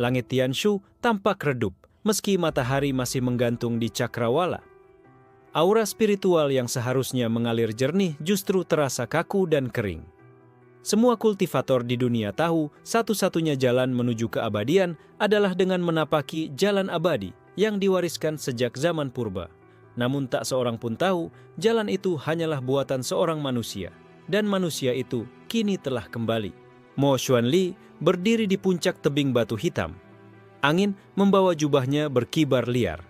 Langit Tianshu tampak redup, meski matahari masih menggantung di cakrawala. Aura spiritual yang seharusnya mengalir jernih justru terasa kaku dan kering. Semua kultivator di dunia tahu satu-satunya jalan menuju keabadian adalah dengan menapaki jalan abadi yang diwariskan sejak zaman purba. Namun tak seorang pun tahu jalan itu hanyalah buatan seorang manusia, dan manusia itu kini telah kembali. Mo Xuanli berdiri di puncak tebing batu hitam. Angin membawa jubahnya berkibar liar.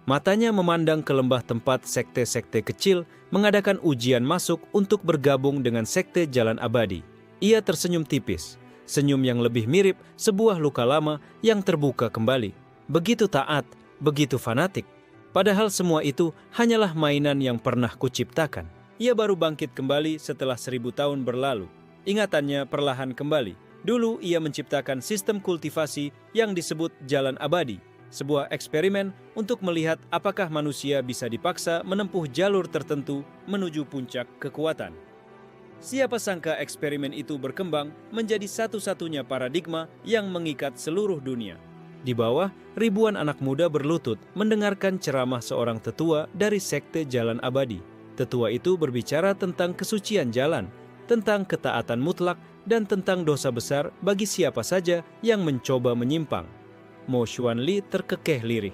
Matanya memandang ke lembah tempat sekte-sekte kecil mengadakan ujian masuk untuk bergabung dengan sekte jalan abadi. Ia tersenyum tipis, senyum yang lebih mirip sebuah luka lama yang terbuka kembali. Begitu taat, begitu fanatik. Padahal semua itu hanyalah mainan yang pernah kuciptakan. Ia baru bangkit kembali setelah 1000 tahun berlalu. Ingatannya perlahan kembali. Dulu ia menciptakan sistem kultivasi yang disebut jalan abadi. Sebuah eksperimen untuk melihat apakah manusia bisa dipaksa menempuh jalur tertentu menuju puncak kekuatan. Siapa sangka eksperimen itu berkembang menjadi satu-satunya paradigma yang mengikat seluruh dunia. Di bawah, ribuan anak muda berlutut mendengarkan ceramah seorang tetua dari sekte jalan abadi. Tetua itu berbicara tentang kesucian jalan, tentang ketaatan mutlak, dan tentang dosa besar bagi siapa saja yang mencoba menyimpang. Mo Xuanli terkekeh lirih.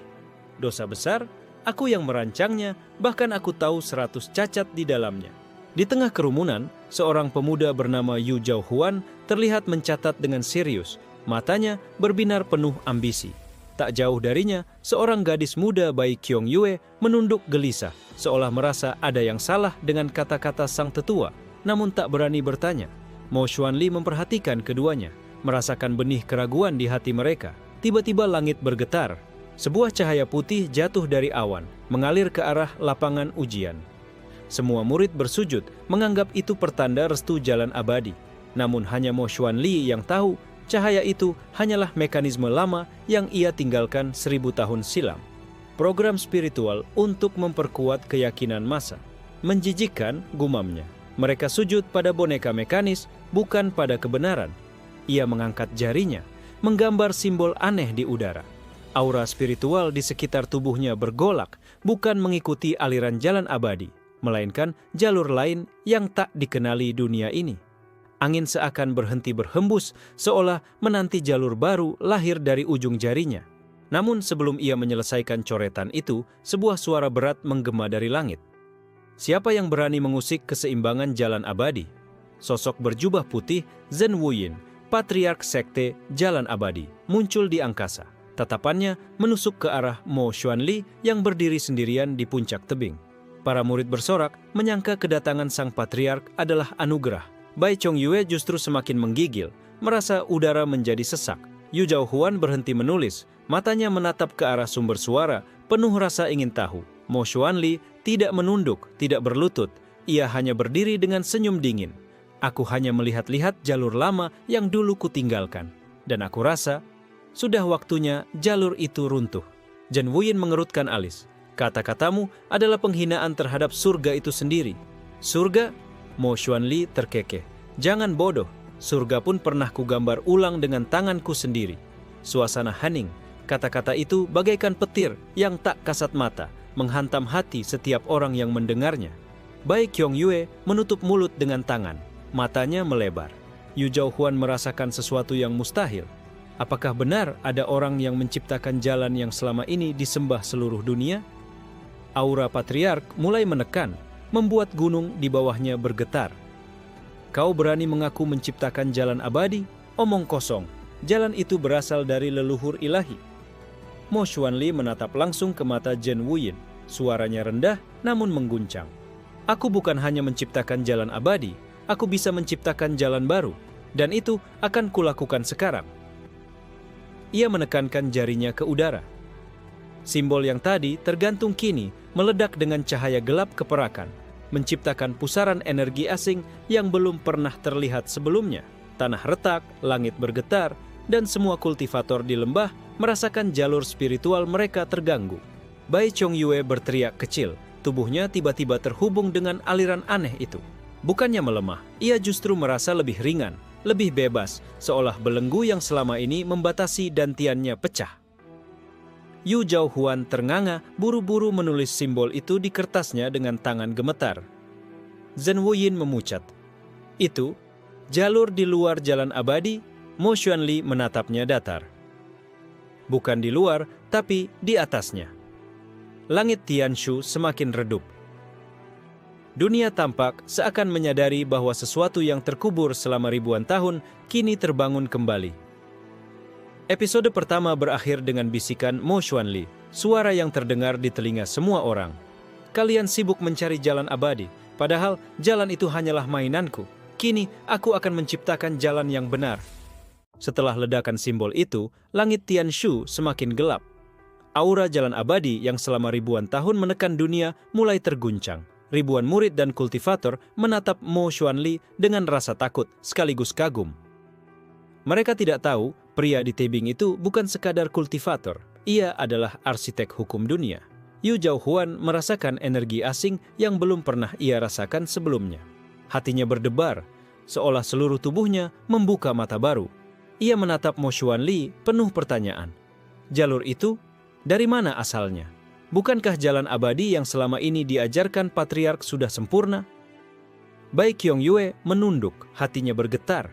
Dosa besar? Aku yang merancangnya, bahkan aku tahu 100 cacat di dalamnya. Di tengah kerumunan, seorang pemuda bernama Yu Zhaohuan terlihat mencatat dengan serius. Matanya berbinar penuh ambisi. Tak jauh darinya, seorang gadis muda Bai Qiong Yue menunduk gelisah, seolah merasa ada yang salah dengan kata-kata sang tetua, namun tak berani bertanya. Mo Xuanli memperhatikan keduanya, merasakan benih keraguan di hati mereka. Tiba-tiba langit bergetar. Sebuah cahaya putih jatuh dari awan, mengalir ke arah lapangan ujian. Semua murid bersujud, menganggap itu pertanda restu jalan abadi. Namun hanya Mo Xuanli yang tahu, cahaya itu hanyalah mekanisme lama yang ia tinggalkan 1000 tahun silam. Program spiritual untuk memperkuat keyakinan massa. Menjijikkan, gumamnya. Mereka sujud pada boneka mekanis, bukan pada kebenaran. Ia mengangkat jarinya, menggambar simbol aneh di udara. Aura spiritual di sekitar tubuhnya bergolak, bukan mengikuti aliran jalan abadi, melainkan jalur lain yang tak dikenali dunia ini. Angin seakan berhenti berhembus, seolah menanti jalur baru lahir dari ujung jarinya. Namun sebelum ia menyelesaikan coretan itu, sebuah suara berat menggema dari langit. Siapa yang berani mengusik keseimbangan jalan abadi? Sosok berjubah putih, Zhen Wuyin, patriark sekte jalan abadi, muncul di angkasa. Tatapannya menusuk ke arah Mo Xuanli yang berdiri sendirian di puncak tebing. Para murid bersorak menyangka kedatangan sang patriark adalah anugerah. Bai Qiong Yue justru semakin menggigil, merasa udara menjadi sesak. Yu Zhaohuan berhenti menulis, matanya menatap ke arah sumber suara, penuh rasa ingin tahu. Mo Xuanli tidak menunduk, tidak berlutut, ia hanya berdiri dengan senyum dingin. Aku hanya melihat-lihat jalur lama yang dulu kutinggalkan, dan aku rasa sudah waktunya jalur itu runtuh. Zhen Wuyin mengerutkan alis. Kata-katamu adalah penghinaan terhadap surga itu sendiri. Surga? Mo Xuanli terkekeh. Jangan bodoh, surga pun pernah kugambar ulang dengan tanganku sendiri. Suasana hening. Kata-kata itu bagaikan petir yang tak kasat mata, menghantam hati setiap orang yang mendengarnya. Bai Qiong Yue menutup mulut dengan tangan. Matanya melebar. Yu Zhaohuan merasakan sesuatu yang mustahil. Apakah benar ada orang yang menciptakan jalan yang selama ini disembah seluruh dunia? Aura patriark mulai menekan, membuat gunung di bawahnya bergetar. Kau berani mengaku menciptakan jalan abadi? Omong kosong, jalan itu berasal dari leluhur ilahi. Mo Xuanli menatap langsung ke mata Zhen Wuyin. Suaranya rendah namun mengguncang. Aku bukan hanya menciptakan jalan abadi, aku bisa menciptakan jalan baru, dan itu akan kulakukan sekarang. Ia menekankan jarinya ke udara. Simbol yang tadi tergantung kini meledak dengan cahaya gelap keperakan, menciptakan pusaran energi asing yang belum pernah terlihat sebelumnya. Tanah retak, langit bergetar, dan semua kultivator di lembah merasakan jalur spiritual mereka terganggu. Bai Qiong Yue berteriak kecil, tubuhnya tiba-tiba terhubung dengan aliran aneh itu. Bukannya melemah, ia justru merasa lebih ringan, lebih bebas, seolah belenggu yang selama ini membatasi dantiannya pecah. Yu Zhaohuan ternganga, buru-buru menulis simbol itu di kertasnya dengan tangan gemetar. Zhen Wuyin memucat. Itu, jalur di luar jalan abadi. Mo Xuanli menatapnya datar. Bukan di luar, tapi di atasnya. Langit Tianshu semakin redup. Dunia tampak seakan menyadari bahwa sesuatu yang terkubur selama ribuan tahun kini terbangun kembali. Episode pertama berakhir dengan bisikan Mo Xuanli, suara yang terdengar di telinga semua orang. Kalian sibuk mencari jalan abadi, padahal jalan itu hanyalah mainanku. Kini aku akan menciptakan jalan yang benar. Setelah ledakan simbol itu, langit Tianshu semakin gelap. Aura jalan abadi yang selama ribuan tahun menekan dunia mulai terguncang. Ribuan murid dan kultivator menatap Mo Xuanli dengan rasa takut sekaligus kagum. Mereka tidak tahu, pria di tebing itu bukan sekadar kultivator. Ia adalah arsitek hukum dunia. Yu Zhaohuan merasakan energi asing yang belum pernah ia rasakan sebelumnya. Hatinya berdebar, seolah seluruh tubuhnya membuka mata baru. Ia menatap Mo Xuanli penuh pertanyaan. Jalur itu, dari mana asalnya? Bukankah jalan abadi yang selama ini diajarkan patriark sudah sempurna? Bai Qiangyue menunduk, hatinya bergetar.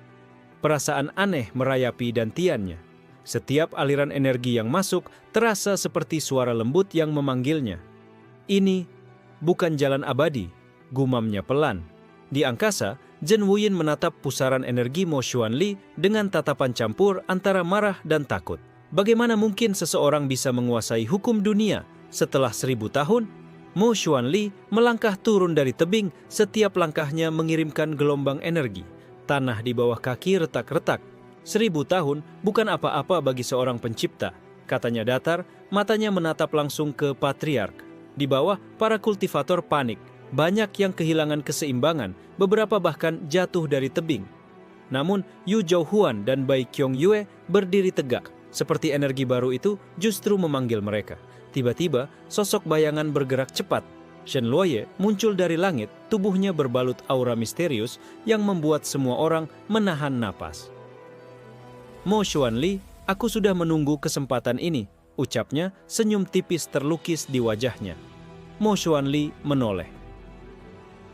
Perasaan aneh merayapi dantiannya. Setiap aliran energi yang masuk terasa seperti suara lembut yang memanggilnya. Ini bukan jalan abadi, gumamnya pelan. Di angkasa, Zhen Wuyin menatap pusaran energi Mo Xuanli dengan tatapan campur antara marah dan takut. Bagaimana mungkin seseorang bisa menguasai hukum dunia setelah 1000 tahun? Mo Xuanli melangkah turun dari tebing, setiap langkahnya mengirimkan gelombang energi. Tanah di bawah kaki retak-retak. 1000 tahun bukan apa-apa bagi seorang pencipta, katanya datar, matanya menatap langsung ke patriark. Di bawah, para kultivator panik. Banyak yang kehilangan keseimbangan, beberapa bahkan jatuh dari tebing. Namun, Yu Zhaohuan dan Bai Qiangyue berdiri tegak, seperti energi baru itu justru memanggil mereka. Tiba-tiba, sosok bayangan bergerak cepat. Shen Luoye muncul dari langit, tubuhnya berbalut aura misterius yang membuat semua orang menahan napas. Mo Xuanli, aku sudah menunggu kesempatan ini, ucapnya, senyum tipis terlukis di wajahnya. Mo Xuanli menoleh.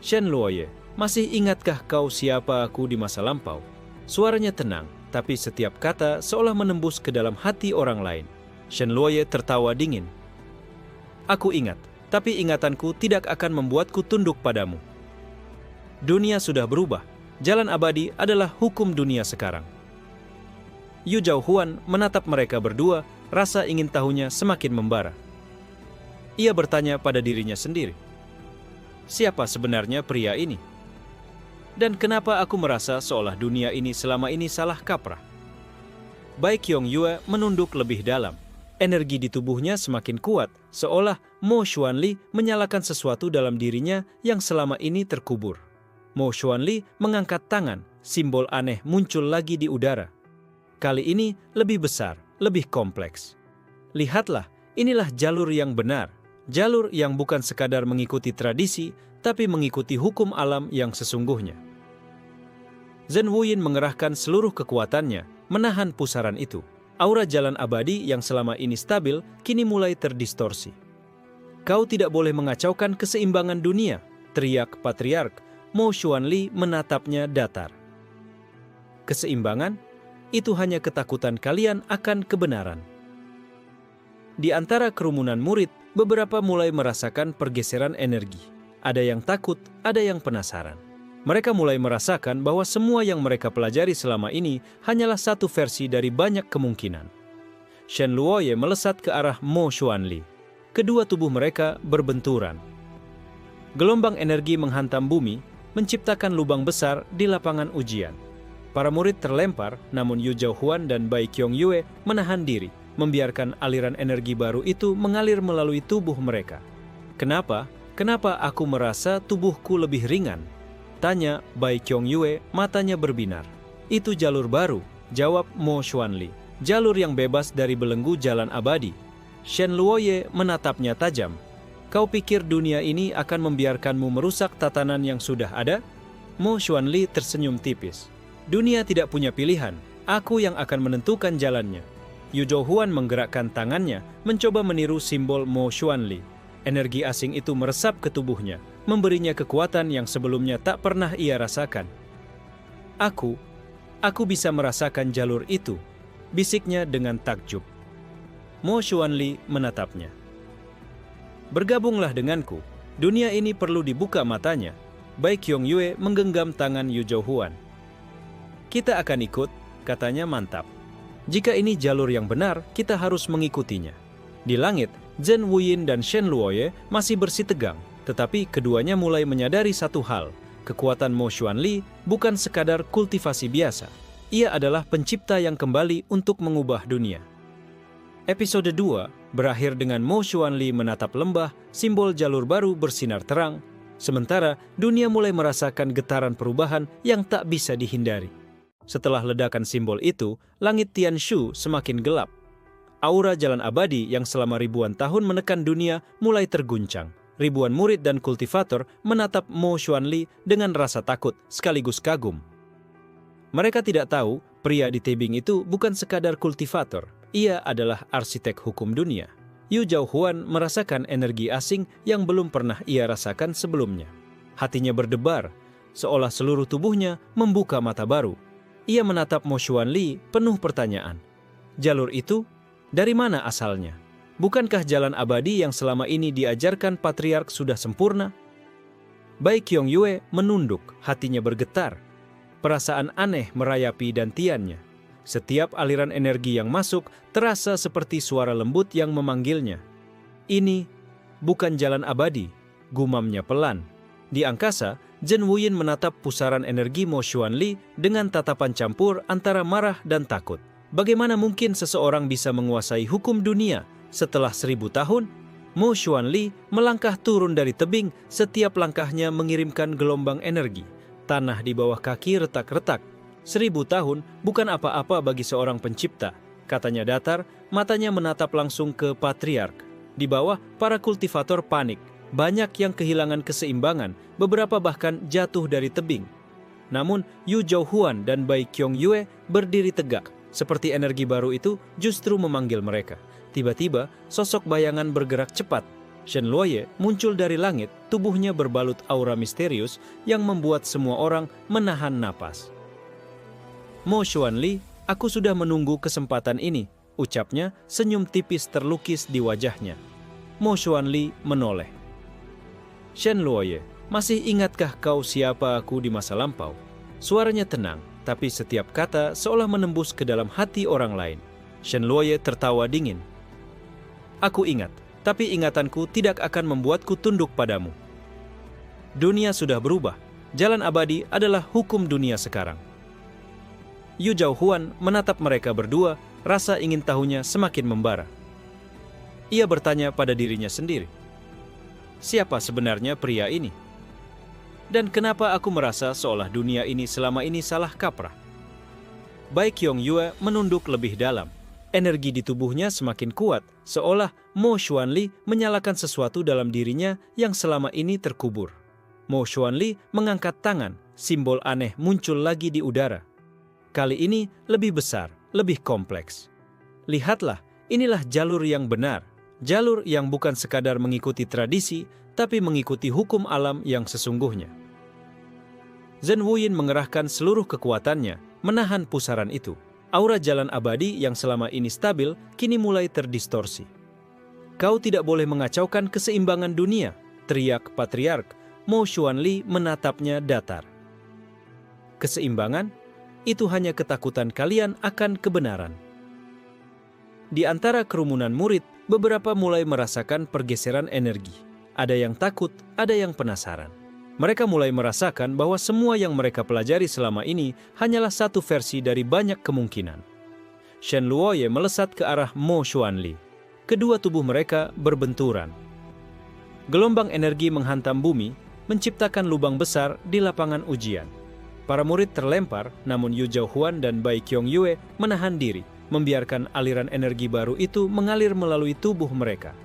Shen Luoye, masih ingatkah kau siapa aku di masa lampau? Suaranya tenang, tapi setiap kata seolah menembus ke dalam hati orang lain. Shen Luoye tertawa dingin. Aku ingat, tapi ingatanku tidak akan membuatku tunduk padamu. Dunia sudah berubah. Jalan abadi adalah hukum dunia sekarang. Yu Zhaohuan menatap mereka berdua, rasa ingin tahunya semakin membara. Ia bertanya pada dirinya sendiri. Siapa sebenarnya pria ini? Dan kenapa aku merasa seolah dunia ini selama ini salah kaprah? Bai Qiangyue menunduk lebih dalam. Energi di tubuhnya semakin kuat, seolah Mo Xuanli menyalakan sesuatu dalam dirinya yang selama ini terkubur. Mo Xuanli mengangkat tangan, simbol aneh muncul lagi di udara. Kali ini lebih besar, lebih kompleks. Lihatlah, inilah jalur yang benar. Jalur yang bukan sekadar mengikuti tradisi, tapi mengikuti hukum alam yang sesungguhnya. Zhen Wuyin mengerahkan seluruh kekuatannya, menahan pusaran itu. Aura jalan abadi yang selama ini stabil, kini mulai terdistorsi. Kau tidak boleh mengacaukan keseimbangan dunia, teriak patriark. Mo Xuanli menatapnya datar. Keseimbangan? Itu hanya ketakutan kalian akan kebenaran. Di antara kerumunan murid, beberapa mulai merasakan pergeseran energi. Ada yang takut, ada yang penasaran. Mereka mulai merasakan bahwa semua yang mereka pelajari selama ini hanyalah satu versi dari banyak kemungkinan. Shen Luoye melesat ke arah Mo Xuanli. Kedua tubuh mereka berbenturan. Gelombang energi menghantam bumi, menciptakan lubang besar di lapangan ujian. Para murid terlempar, namun Yu Zhaohuan dan Bai Qiangyue menahan diri, membiarkan aliran energi baru itu mengalir melalui tubuh mereka. Kenapa? Kenapa aku merasa tubuhku lebih ringan? Tanya Bai Qiangyue, matanya berbinar. Itu jalur baru, jawab Mo Xuanli. Jalur yang bebas dari belenggu jalan abadi. Shen Luoye menatapnya tajam. Kau pikir dunia ini akan membiarkanmu merusak tatanan yang sudah ada? Mo Xuanli tersenyum tipis. Dunia tidak punya pilihan, aku yang akan menentukan jalannya. Yu Zhouhuan menggerakkan tangannya, mencoba meniru simbol Mo Xuanli. Energi asing itu meresap ke tubuhnya, memberinya kekuatan yang sebelumnya tak pernah ia rasakan. Aku bisa merasakan jalur itu, bisiknya dengan takjub. Mo Xuanli menatapnya. Bergabunglah denganku, dunia ini perlu dibuka matanya. Bai Qiangyue menggenggam tangan Yu Zhouhuan. Kita akan ikut, katanya mantap. Jika ini jalur yang benar, kita harus mengikutinya. Di langit, Zhen Wuyin dan Shen Luoye masih bersitegang, tetapi keduanya mulai menyadari satu hal. Kekuatan Mo Xuanli bukan sekadar kultivasi biasa. Ia adalah pencipta yang kembali untuk mengubah dunia. Episode 2 berakhir dengan Mo Xuanli menatap lembah, simbol jalur baru bersinar terang, sementara dunia mulai merasakan getaran perubahan yang tak bisa dihindari. Setelah ledakan simbol itu, langit Tianshu semakin gelap. Aura jalan abadi yang selama ribuan tahun menekan dunia mulai terguncang. Ribuan murid dan kultivator menatap Mo Xuanli dengan rasa takut sekaligus kagum. Mereka tidak tahu, pria di tebing itu bukan sekadar kultivator. Ia adalah arsitek hukum dunia. Yu Zhouhuan merasakan energi asing yang belum pernah ia rasakan sebelumnya. Hatinya berdebar, seolah seluruh tubuhnya membuka mata baru. Ia menatap Mo Xuanli penuh pertanyaan. Jalur itu, dari mana asalnya? Bukankah jalan abadi yang selama ini diajarkan patriark sudah sempurna? Bai Qiangyue menunduk, hatinya bergetar. Perasaan aneh merayapi dantiannya. Setiap aliran energi yang masuk terasa seperti suara lembut yang memanggilnya. Ini bukan jalan abadi, gumamnya pelan. Di angkasa, Zhen Wuyin menatap pusaran energi Mo Xuanli dengan tatapan campur antara marah dan takut. Bagaimana mungkin seseorang bisa menguasai hukum dunia setelah 1000 tahun? Mo Xuanli melangkah turun dari tebing, setiap langkahnya mengirimkan gelombang energi. Tanah di bawah kaki retak-retak. 1000 tahun bukan apa-apa bagi seorang pencipta, katanya datar, matanya menatap langsung ke patriark. Di bawah, para kultivator panik. Banyak yang kehilangan keseimbangan, beberapa bahkan jatuh dari tebing. Namun, Yu Zhouhuan dan Bai Qiangyue berdiri tegak, seperti energi baru itu justru memanggil mereka. Tiba-tiba, sosok bayangan bergerak cepat. Shen Luoye muncul dari langit, tubuhnya berbalut aura misterius yang membuat semua orang menahan napas. Mo Xuanli, aku sudah menunggu kesempatan ini, ucapnya, senyum tipis terlukis di wajahnya. Mo Xuanli menoleh. Shen Luoye, masih ingatkah kau siapa aku di masa lampau? Suaranya tenang, tapi setiap kata seolah menembus ke dalam hati orang lain. Shen Luoye tertawa dingin. Aku ingat, tapi ingatanku tidak akan membuatku tunduk padamu. Dunia sudah berubah. Jalan abadi adalah hukum dunia sekarang. Yu Zhouhuan menatap mereka berdua, rasa ingin tahunya semakin membara. Ia bertanya pada dirinya sendiri. Siapa sebenarnya pria ini? Dan kenapa aku merasa seolah dunia ini selama ini salah kaprah? Bai Qiangyue menunduk lebih dalam. Energi di tubuhnya semakin kuat, seolah Mo Xuanli menyalakan sesuatu dalam dirinya yang selama ini terkubur. Mo Xuanli mengangkat tangan, simbol aneh muncul lagi di udara. Kali ini lebih besar, lebih kompleks. Lihatlah, inilah jalur yang benar. Jalur yang bukan sekadar mengikuti tradisi, tapi mengikuti hukum alam yang sesungguhnya. Zhen Wuyin mengerahkan seluruh kekuatannya, menahan pusaran itu. Aura jalan abadi yang selama ini stabil, kini mulai terdistorsi. Kau tidak boleh mengacaukan keseimbangan dunia, teriak patriark. Mo Xuanli menatapnya datar. Keseimbangan? Itu hanya ketakutan kalian akan kebenaran. Di antara kerumunan murid, beberapa mulai merasakan pergeseran energi. Ada yang takut, ada yang penasaran. Mereka mulai merasakan bahwa semua yang mereka pelajari selama ini hanyalah satu versi dari banyak kemungkinan. Shen Luoye melesat ke arah Mo Xuanli. Kedua tubuh mereka berbenturan. Gelombang energi menghantam bumi, menciptakan lubang besar di lapangan ujian. Para murid terlempar, namun Yu Zhouhuan dan Bai Qiangyue menahan diri, membiarkan aliran energi baru itu mengalir melalui tubuh mereka.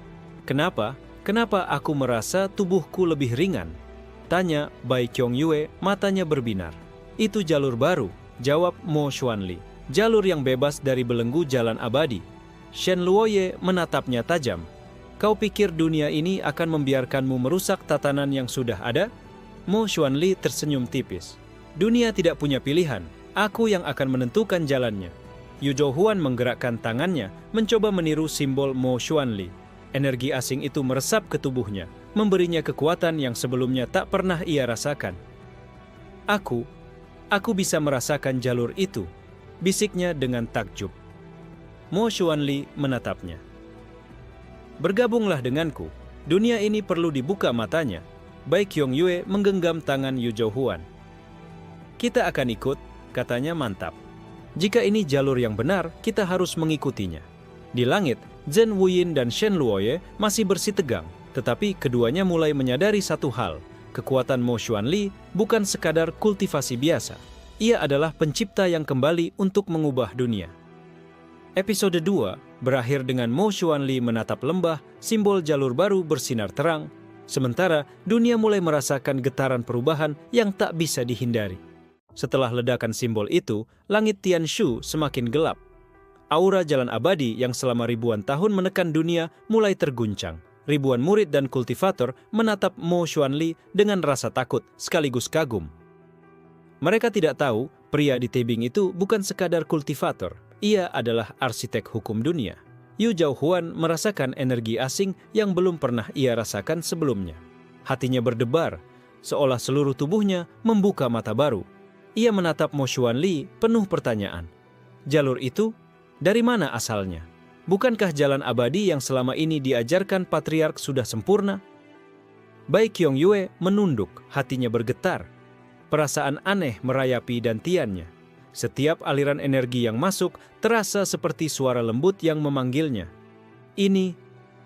Kenapa? Kenapa aku merasa tubuhku lebih ringan? Tanya Bai Qiangyue, matanya berbinar. Itu jalur baru, Jawab Mo Xuanli. Jalur yang bebas dari belenggu jalan abadi. Shen Luoye menatapnya tajam. Kau pikir dunia ini akan membiarkanmu merusak tatanan yang sudah ada? Mo Xuanli tersenyum tipis. Dunia tidak punya pilihan. Aku yang akan menentukan jalannya. Yu Zhouhuan menggerakkan tangannya, mencoba meniru simbol Mo Xuanli. Energi asing itu meresap ke tubuhnya, memberinya kekuatan yang sebelumnya tak pernah ia rasakan. Aku bisa merasakan jalur itu, bisiknya dengan takjub. Mo Xuanli menatapnya. Bergabunglah denganku, dunia ini perlu dibuka matanya. Bai Qiangyue menggenggam tangan Yu Zhouhuan. Kita akan ikut, katanya mantap. Jika ini jalur yang benar, kita harus mengikutinya. Di langit, Zhen Wuyin dan Shen Luoye masih bersitegang, tetapi keduanya mulai menyadari satu hal. Kekuatan Mo Xuanli bukan sekadar kultivasi biasa. Ia adalah pencipta yang kembali untuk mengubah dunia. Episode 2 berakhir dengan Mo Xuanli menatap lembah, simbol jalur baru bersinar terang, sementara dunia mulai merasakan getaran perubahan yang tak bisa dihindari. Setelah ledakan simbol itu, langit Tianshu semakin gelap. Aura jalan abadi yang selama ribuan tahun menekan dunia mulai terguncang. Ribuan murid dan kultivator menatap Mo Xuanli dengan rasa takut sekaligus kagum. Mereka tidak tahu, pria di tebing itu bukan sekadar kultivator. Ia adalah arsitek hukum dunia. Yu Zhouhuan merasakan energi asing yang belum pernah ia rasakan sebelumnya. Hatinya berdebar, seolah seluruh tubuhnya membuka mata baru. Ia menatap Mo Xuanli penuh pertanyaan. Jalur itu, dari mana asalnya? Bukankah jalan abadi yang selama ini diajarkan patriark sudah sempurna? Bai Qiangyue menunduk, hatinya bergetar. Perasaan aneh merayapi dantiannya. Setiap aliran energi yang masuk terasa seperti suara lembut yang memanggilnya. Ini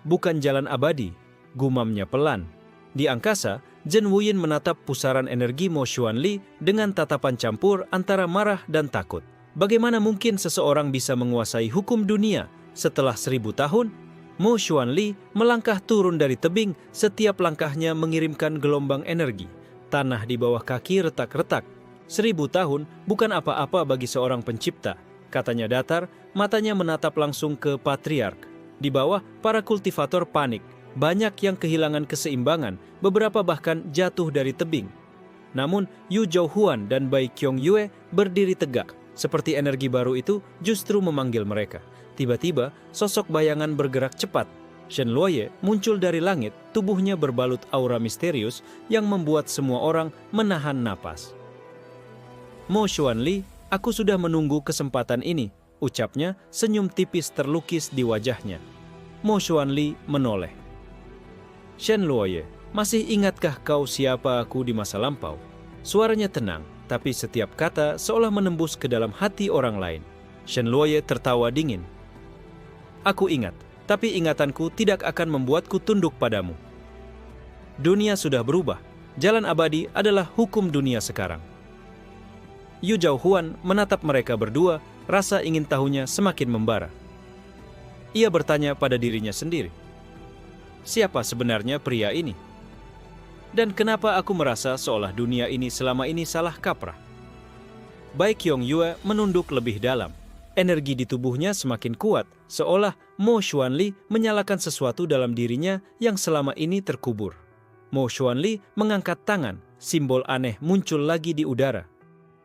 bukan jalan abadi, gumamnya pelan. Di angkasa, Zhen Wuyin menatap pusaran energi Mo Xuanli dengan tatapan campur antara marah dan takut. Bagaimana mungkin seseorang bisa menguasai hukum dunia setelah 1000 tahun? Mo Xuanli melangkah turun dari tebing, setiap langkahnya mengirimkan gelombang energi. Tanah di bawah kaki retak-retak. 1000 tahun bukan apa-apa bagi seorang pencipta, katanya datar, matanya menatap langsung ke patriark. Di bawah, para kultivator panik. Banyak yang kehilangan keseimbangan, beberapa bahkan jatuh dari tebing. Namun, Yu Zhouhuan dan Bai Qiangyue berdiri tegak, seperti energi baru itu justru memanggil mereka. Tiba-tiba, sosok bayangan bergerak cepat. Shen Luoye muncul dari langit, tubuhnya berbalut aura misterius yang membuat semua orang menahan napas. Mo Xuanli, aku sudah menunggu kesempatan ini, ucapnya, senyum tipis terlukis di wajahnya. Mo Xuanli menoleh. Shen Luoye, masih ingatkah kau siapa aku di masa lampau? Suaranya tenang, tapi setiap kata seolah menembus ke dalam hati orang lain. Shen Luoye tertawa dingin. Aku ingat, tapi ingatanku tidak akan membuatku tunduk padamu. Dunia sudah berubah. Jalan abadi adalah hukum dunia sekarang. Yu Zhouhuan menatap mereka berdua, rasa ingin tahunya semakin membara. Ia bertanya pada dirinya sendiri. Siapa sebenarnya pria ini? Dan kenapa aku merasa seolah dunia ini selama ini salah kaprah? Bai Qiangyue menunduk lebih dalam. Energi di tubuhnya semakin kuat, seolah Mo Xuanli menyalakan sesuatu dalam dirinya yang selama ini terkubur. Mo Xuanli mengangkat tangan, simbol aneh muncul lagi di udara.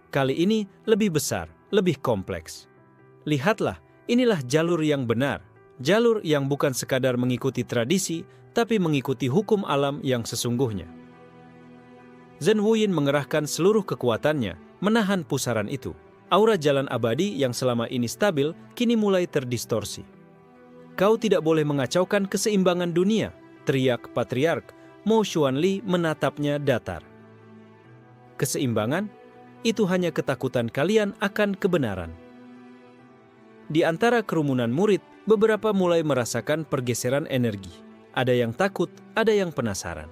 Kali ini lebih besar, lebih kompleks. Lihatlah, inilah jalur yang benar. Jalur yang bukan sekadar mengikuti tradisi, tapi mengikuti hukum alam yang sesungguhnya. Zhen Wuyin mengerahkan seluruh kekuatannya, menahan pusaran itu. Aura jalan abadi yang selama ini stabil, kini mulai terdistorsi. Kau tidak boleh mengacaukan keseimbangan dunia, teriak patriark. Mo Xuanli menatapnya datar. Keseimbangan? Itu hanya ketakutan kalian akan kebenaran. Di antara kerumunan murid, beberapa mulai merasakan pergeseran energi. Ada yang takut, ada yang penasaran.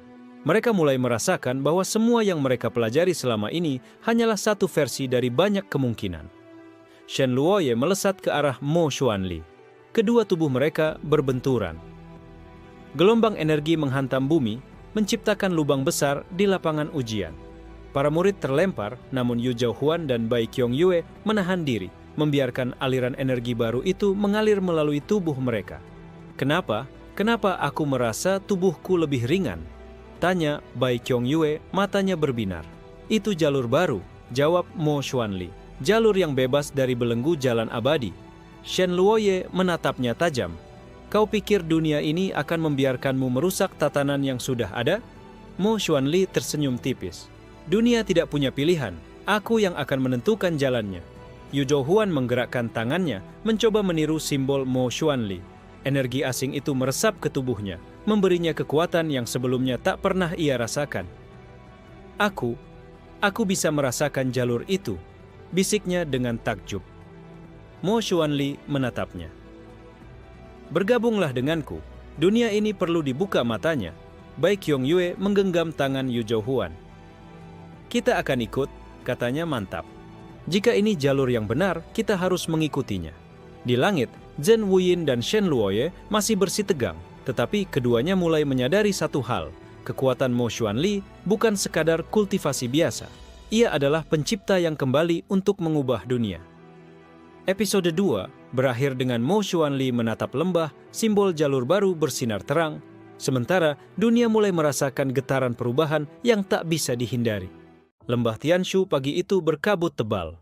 Mereka mulai merasakan bahwa semua yang mereka pelajari selama ini hanyalah satu versi dari banyak kemungkinan. Shen Luoye melesat ke arah Mo Xuanli. Kedua tubuh mereka berbenturan. Gelombang energi menghantam bumi, menciptakan lubang besar di lapangan ujian. Para murid terlempar, namun Yu Zhaohuan dan Bai Qiangyue menahan diri, membiarkan aliran energi baru itu mengalir melalui tubuh mereka. Kenapa? Kenapa aku merasa tubuhku lebih ringan? Tanya Bai Qiangyue, matanya berbinar. Itu jalur baru, jawab Mo Xuanli. Jalur yang bebas dari belenggu jalan abadi. Shen Luoye menatapnya tajam. Kau pikir dunia ini akan membiarkanmu merusak tatanan yang sudah ada? Mo Xuanli tersenyum tipis. Dunia tidak punya pilihan, aku yang akan menentukan jalannya. Yu Zhaohuan menggerakkan tangannya, mencoba meniru simbol Mo Xuanli. Energi asing itu meresap ke tubuhnya, memberinya kekuatan yang sebelumnya tak pernah ia rasakan. Aku bisa merasakan jalur itu, bisiknya dengan takjub. Mo Xuanli menatapnya. Bergabunglah denganku, dunia ini perlu dibuka matanya. Bai Qiangyue menggenggam tangan Yu Zhaohuan. Kita akan ikut, katanya mantap. Jika ini jalur yang benar, kita harus mengikutinya. Di langit, Zhen Wuyin dan Shen Luoye masih bersih tegang, tetapi keduanya mulai menyadari satu hal. Kekuatan Mo Xuanli bukan sekadar kultivasi biasa. Ia adalah pencipta yang kembali untuk mengubah dunia. Episode 2 berakhir dengan Mo Xuanli menatap lembah, simbol jalur baru bersinar terang, sementara dunia mulai merasakan getaran perubahan yang tak bisa dihindari. Lembah Tianshu pagi itu berkabut tebal.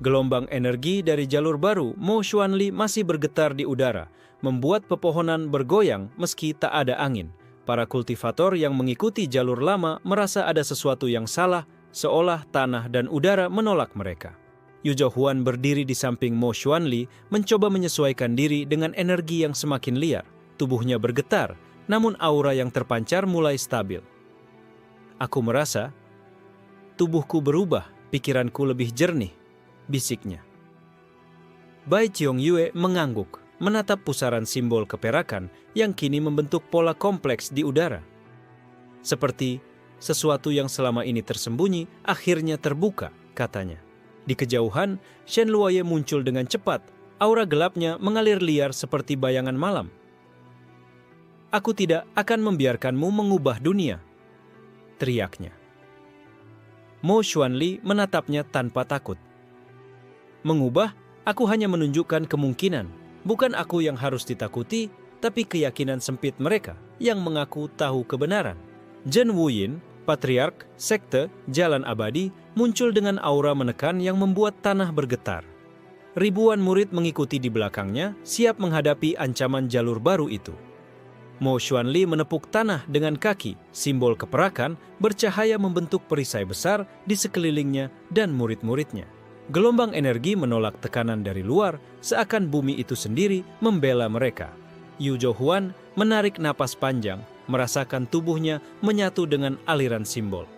Gelombang energi dari jalur baru Mo Xuanli masih bergetar di udara, membuat pepohonan bergoyang meski tak ada angin. Para kultivator yang mengikuti jalur lama merasa ada sesuatu yang salah, seolah tanah dan udara menolak mereka. Yu Zhaohuan berdiri di samping Mo Xuanli, mencoba menyesuaikan diri dengan energi yang semakin liar. Tubuhnya bergetar, namun aura yang terpancar mulai stabil. Aku merasa tubuhku berubah, pikiranku lebih jernih, bisiknya. Bai Qiangyue mengangguk, menatap pusaran simbol keperakan yang kini membentuk pola kompleks di udara. Seperti sesuatu yang selama ini tersembunyi akhirnya terbuka, katanya. Di kejauhan, Shen Luoye muncul dengan cepat, aura gelapnya mengalir liar seperti bayangan malam. Aku tidak akan membiarkanmu mengubah dunia, teriaknya. Mo Xuanli menatapnya tanpa takut. Mengubah, aku hanya menunjukkan kemungkinan. Bukan aku yang harus ditakuti, tapi keyakinan sempit mereka yang mengaku tahu kebenaran. Zhen Wuyin, patriark, sekte, jalan abadi, muncul dengan aura menekan yang membuat tanah bergetar. Ribuan murid mengikuti di belakangnya, siap menghadapi ancaman jalur baru itu. Mo Xuanli menepuk tanah dengan kaki, simbol keperakan bercahaya membentuk perisai besar di sekelilingnya dan murid-muridnya. Gelombang energi menolak tekanan dari luar, seakan bumi itu sendiri membela mereka. Yu Zhaohuan menarik napas panjang, merasakan tubuhnya menyatu dengan aliran simbol.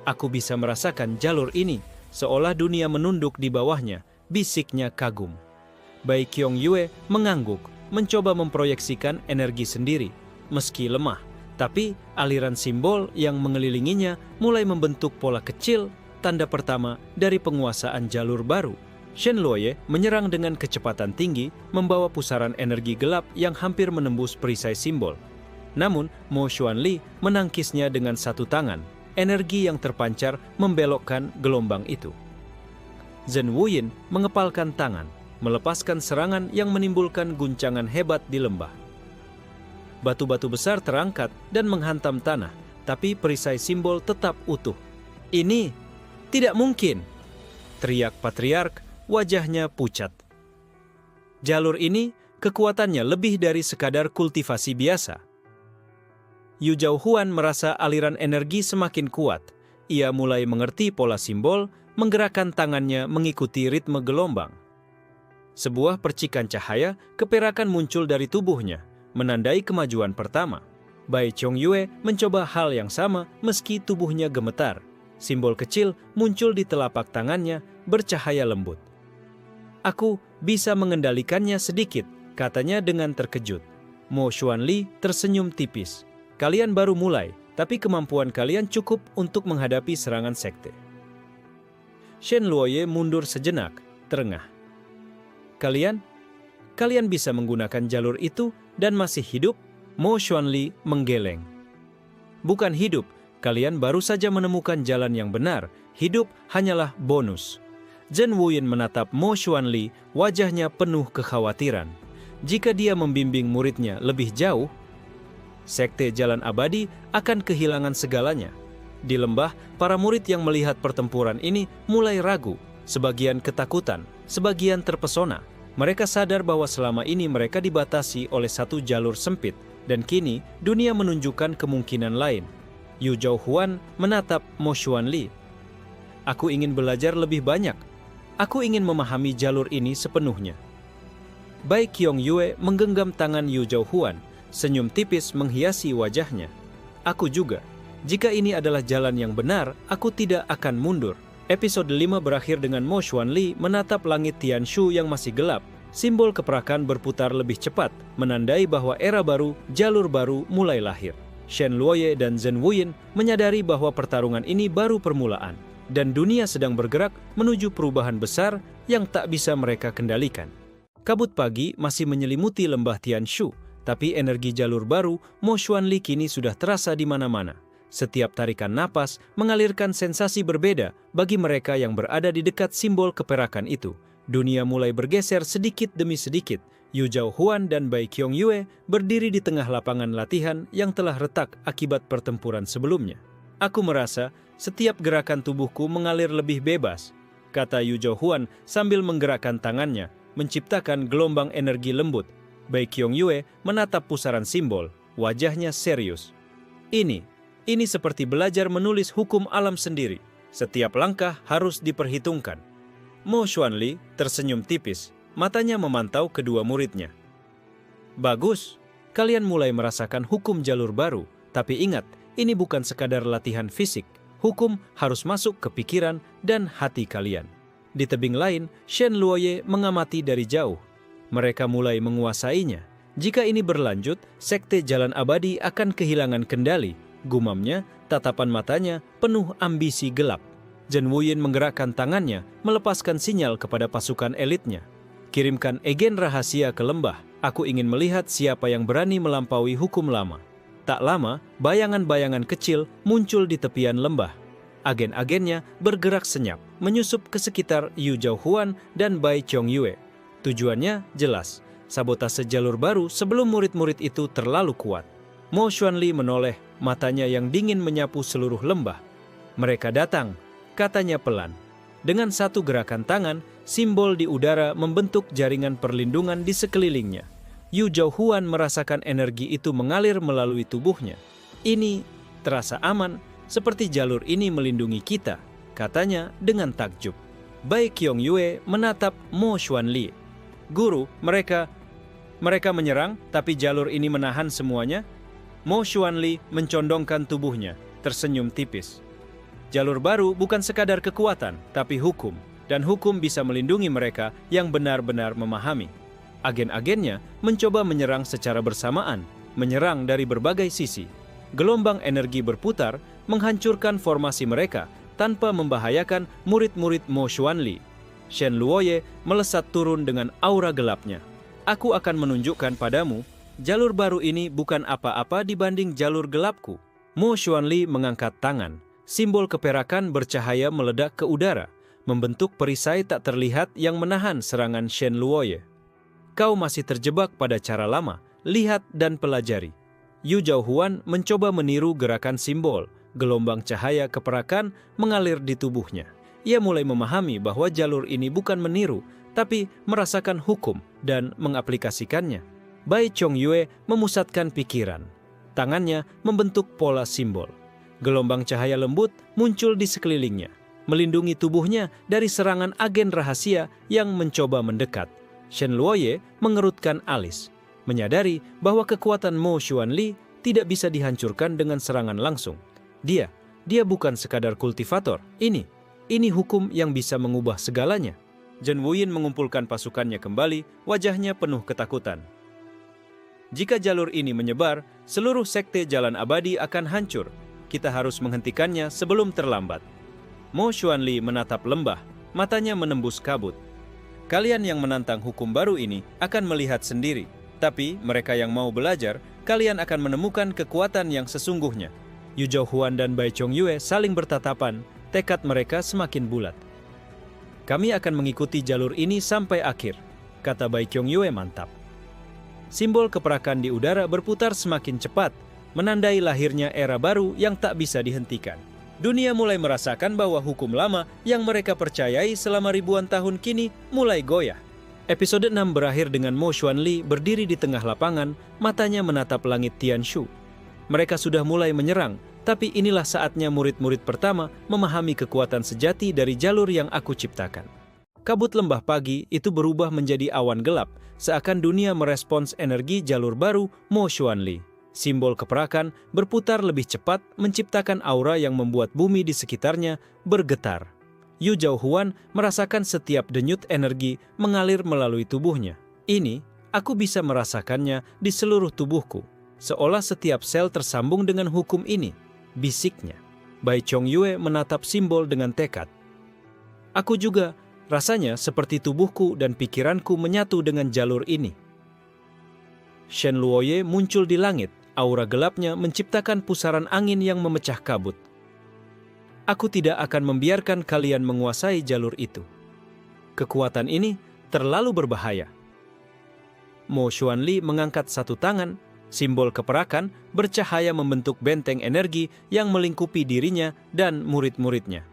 Aku bisa merasakan jalur ini, seolah dunia menunduk di bawahnya, bisiknya kagum. Bai Qiangyue mengangguk, mencoba memproyeksikan energi sendiri, meski lemah. Tapi aliran simbol yang mengelilinginya mulai membentuk pola kecil, tanda pertama dari penguasaan jalur baru. Shen Luoye menyerang dengan kecepatan tinggi, membawa pusaran energi gelap yang hampir menembus perisai simbol. Namun, Mo Xuanli menangkisnya dengan satu tangan. Energi yang terpancar membelokkan gelombang itu. Zhen Wuyin mengepalkan tangan, melepaskan serangan yang menimbulkan guncangan hebat di lembah. Batu-batu besar terangkat dan menghantam tanah, tapi perisai simbol tetap utuh. Ini tidak mungkin, teriak patriark, wajahnya pucat. Jalur ini kekuatannya lebih dari sekadar kultivasi biasa. Yu Zhaohuan merasa aliran energi semakin kuat. Ia mulai mengerti pola simbol, menggerakkan tangannya mengikuti ritme gelombang. Sebuah percikan cahaya keperakan muncul dari tubuhnya, menandai kemajuan pertama. Bai Qiangyue mencoba hal yang sama meski tubuhnya gemetar. Simbol kecil muncul di telapak tangannya, bercahaya lembut. Aku bisa mengendalikannya sedikit, katanya dengan terkejut. Mo Xuanli tersenyum tipis. Kalian baru mulai, tapi kemampuan kalian cukup untuk menghadapi serangan sekte. Shen Luoye mundur sejenak, terengah. Kalian bisa menggunakan jalur itu dan masih hidup? Mo Xuanli menggeleng. Bukan hidup, kalian baru saja menemukan jalan yang benar. Hidup hanyalah bonus. Zhen Wuyin menatap Mo Xuanli, wajahnya penuh kekhawatiran. Jika dia membimbing muridnya lebih jauh, Sekte Jalan Abadi akan kehilangan segalanya. Di lembah, para murid yang melihat pertempuran ini mulai ragu, sebagian ketakutan, sebagian terpesona. Mereka sadar bahwa selama ini mereka dibatasi oleh satu jalur sempit, dan kini dunia menunjukkan kemungkinan lain. Yu Zhaohuan menatap Mo Xuanli. Aku ingin belajar lebih banyak. Aku ingin memahami jalur ini sepenuhnya. Bai Qiangyue menggenggam tangan Yu Zhaohuan, senyum tipis menghiasi wajahnya. Aku juga. Jika ini adalah jalan yang benar, aku tidak akan mundur. Episode 5 berakhir dengan Mo Xuanli menatap langit Tianshu yang masih gelap. Simbol keperakan berputar lebih cepat, menandai bahwa era baru, jalur baru mulai lahir. Shen Luoye dan Zhen Wuyin menyadari bahwa pertarungan ini baru permulaan, dan dunia sedang bergerak menuju perubahan besar yang tak bisa mereka kendalikan. Kabut pagi masih menyelimuti lembah Tianshu, tapi energi jalur baru Mo Xuanli kini sudah terasa di mana-mana. Setiap tarikan napas mengalirkan sensasi berbeda bagi mereka yang berada di dekat simbol keperakan itu. Dunia mulai bergeser sedikit demi sedikit. Yu Zhaohuan dan Bai Qiangyue berdiri di tengah lapangan latihan yang telah retak akibat pertempuran sebelumnya. Aku merasa setiap gerakan tubuhku mengalir lebih bebas, kata Yu Zhaohuan sambil menggerakkan tangannya, menciptakan gelombang energi lembut. Bai Qiangyue menatap pusaran simbol, wajahnya serius. Ini seperti belajar menulis hukum alam sendiri. Setiap langkah harus diperhitungkan. Mo Xuanli tersenyum tipis, matanya memantau kedua muridnya. Bagus, kalian mulai merasakan hukum jalur baru, tapi ingat, ini bukan sekadar latihan fisik. Hukum harus masuk ke pikiran dan hati kalian. Di tebing lain, Shen Luoye mengamati dari jauh. Mereka mulai menguasainya. Jika ini berlanjut, Sekte Jalan Abadi akan kehilangan kendali. Gumamnya, tatapan matanya penuh ambisi gelap. Zhen Wuyin menggerakkan tangannya, melepaskan sinyal kepada pasukan elitnya. Kirimkan agen rahasia ke lembah. Aku ingin melihat siapa yang berani melampaui hukum lama. Tak lama, bayangan-bayangan kecil muncul di tepian lembah. Agen-agennya bergerak senyap, menyusup ke sekitar Yu Zhaohuan dan Bai Qiangyue. Tujuannya jelas, sabotase jalur baru sebelum murid-murid itu terlalu kuat. Mo Xuanli menoleh, matanya yang dingin menyapu seluruh lembah. Mereka datang, katanya pelan. Dengan satu gerakan tangan, simbol di udara membentuk jaringan perlindungan di sekelilingnya. Yu Zhaohuan merasakan energi itu mengalir melalui tubuhnya. Ini terasa aman, seperti jalur ini melindungi kita, katanya dengan takjub. Bai Qiangyue menatap Mo Xuanli. Guru, mereka menyerang, tapi jalur ini menahan semuanya. Mo Xuanli mencondongkan tubuhnya, tersenyum tipis. Jalur baru bukan sekadar kekuatan, tapi hukum. Dan hukum bisa melindungi mereka yang benar-benar memahami. Agen-agennya mencoba menyerang secara bersamaan, menyerang dari berbagai sisi. Gelombang energi berputar, menghancurkan formasi mereka tanpa membahayakan murid-murid Mo Xuanli. Shen Luoye melesat turun dengan aura gelapnya. Aku akan menunjukkan padamu, jalur baru ini bukan apa-apa dibanding jalur gelapku. Mo Xuanli mengangkat tangan. Simbol keperakan bercahaya meledak ke udara, membentuk perisai tak terlihat yang menahan serangan Shen Luoye. Kau masih terjebak pada cara lama, lihat dan pelajari. Yu Zhaohuan mencoba meniru gerakan simbol, gelombang cahaya keperakan mengalir di tubuhnya. Ia mulai memahami bahwa jalur ini bukan meniru, tapi merasakan hukum dan mengaplikasikannya. Bai Qiangyue memusatkan pikiran. Tangannya membentuk pola simbol. Gelombang cahaya lembut muncul di sekelilingnya, melindungi tubuhnya dari serangan agen rahasia yang mencoba mendekat. Shen Luoye mengerutkan alis, menyadari bahwa kekuatan Mo Xuanli tidak bisa dihancurkan dengan serangan langsung. Dia bukan sekadar kultivator. Ini hukum yang bisa mengubah segalanya. Zhen Wuyin mengumpulkan pasukannya kembali, wajahnya penuh ketakutan. Jika jalur ini menyebar, seluruh sekte Jalan Abadi akan hancur. Kita harus menghentikannya sebelum terlambat. Mo Xuanli menatap lembah, matanya menembus kabut. Kalian yang menantang hukum baru ini akan melihat sendiri. Tapi mereka yang mau belajar, kalian akan menemukan kekuatan yang sesungguhnya. Yu Zhaohuan dan Bai Qiangyue saling bertatapan, tekad mereka semakin bulat. "Kami akan mengikuti jalur ini sampai akhir," kata Bai Qiangyue mantap. Simbol keperakan di udara berputar semakin cepat, menandai lahirnya era baru yang tak bisa dihentikan. Dunia mulai merasakan bahwa hukum lama yang mereka percayai selama ribuan tahun kini mulai goyah. Episode 6 berakhir dengan Mo Xuanli berdiri di tengah lapangan, matanya menatap langit Tianshu. Mereka sudah mulai menyerang, tapi inilah saatnya murid-murid pertama memahami kekuatan sejati dari jalur yang aku ciptakan. Kabut lembah pagi itu berubah menjadi awan gelap, seakan dunia merespons energi jalur baru Mo Xuanli. Simbol keperakan berputar lebih cepat, menciptakan aura yang membuat bumi di sekitarnya bergetar. Yu Zhaohuan merasakan setiap denyut energi mengalir melalui tubuhnya. "Ini, aku bisa merasakannya di seluruh tubuhku, seolah setiap sel tersambung dengan hukum ini," bisiknya. Bai Qiangyue menatap simbol dengan tekad. "Aku juga, rasanya seperti tubuhku dan pikiranku menyatu dengan jalur ini." Shen Luoye muncul di langit, aura gelapnya menciptakan pusaran angin yang memecah kabut. "Aku tidak akan membiarkan kalian menguasai jalur itu. Kekuatan ini terlalu berbahaya." Mo Xuanli mengangkat satu tangan, simbol keperakan bercahaya membentuk benteng energi yang melingkupi dirinya dan murid-muridnya.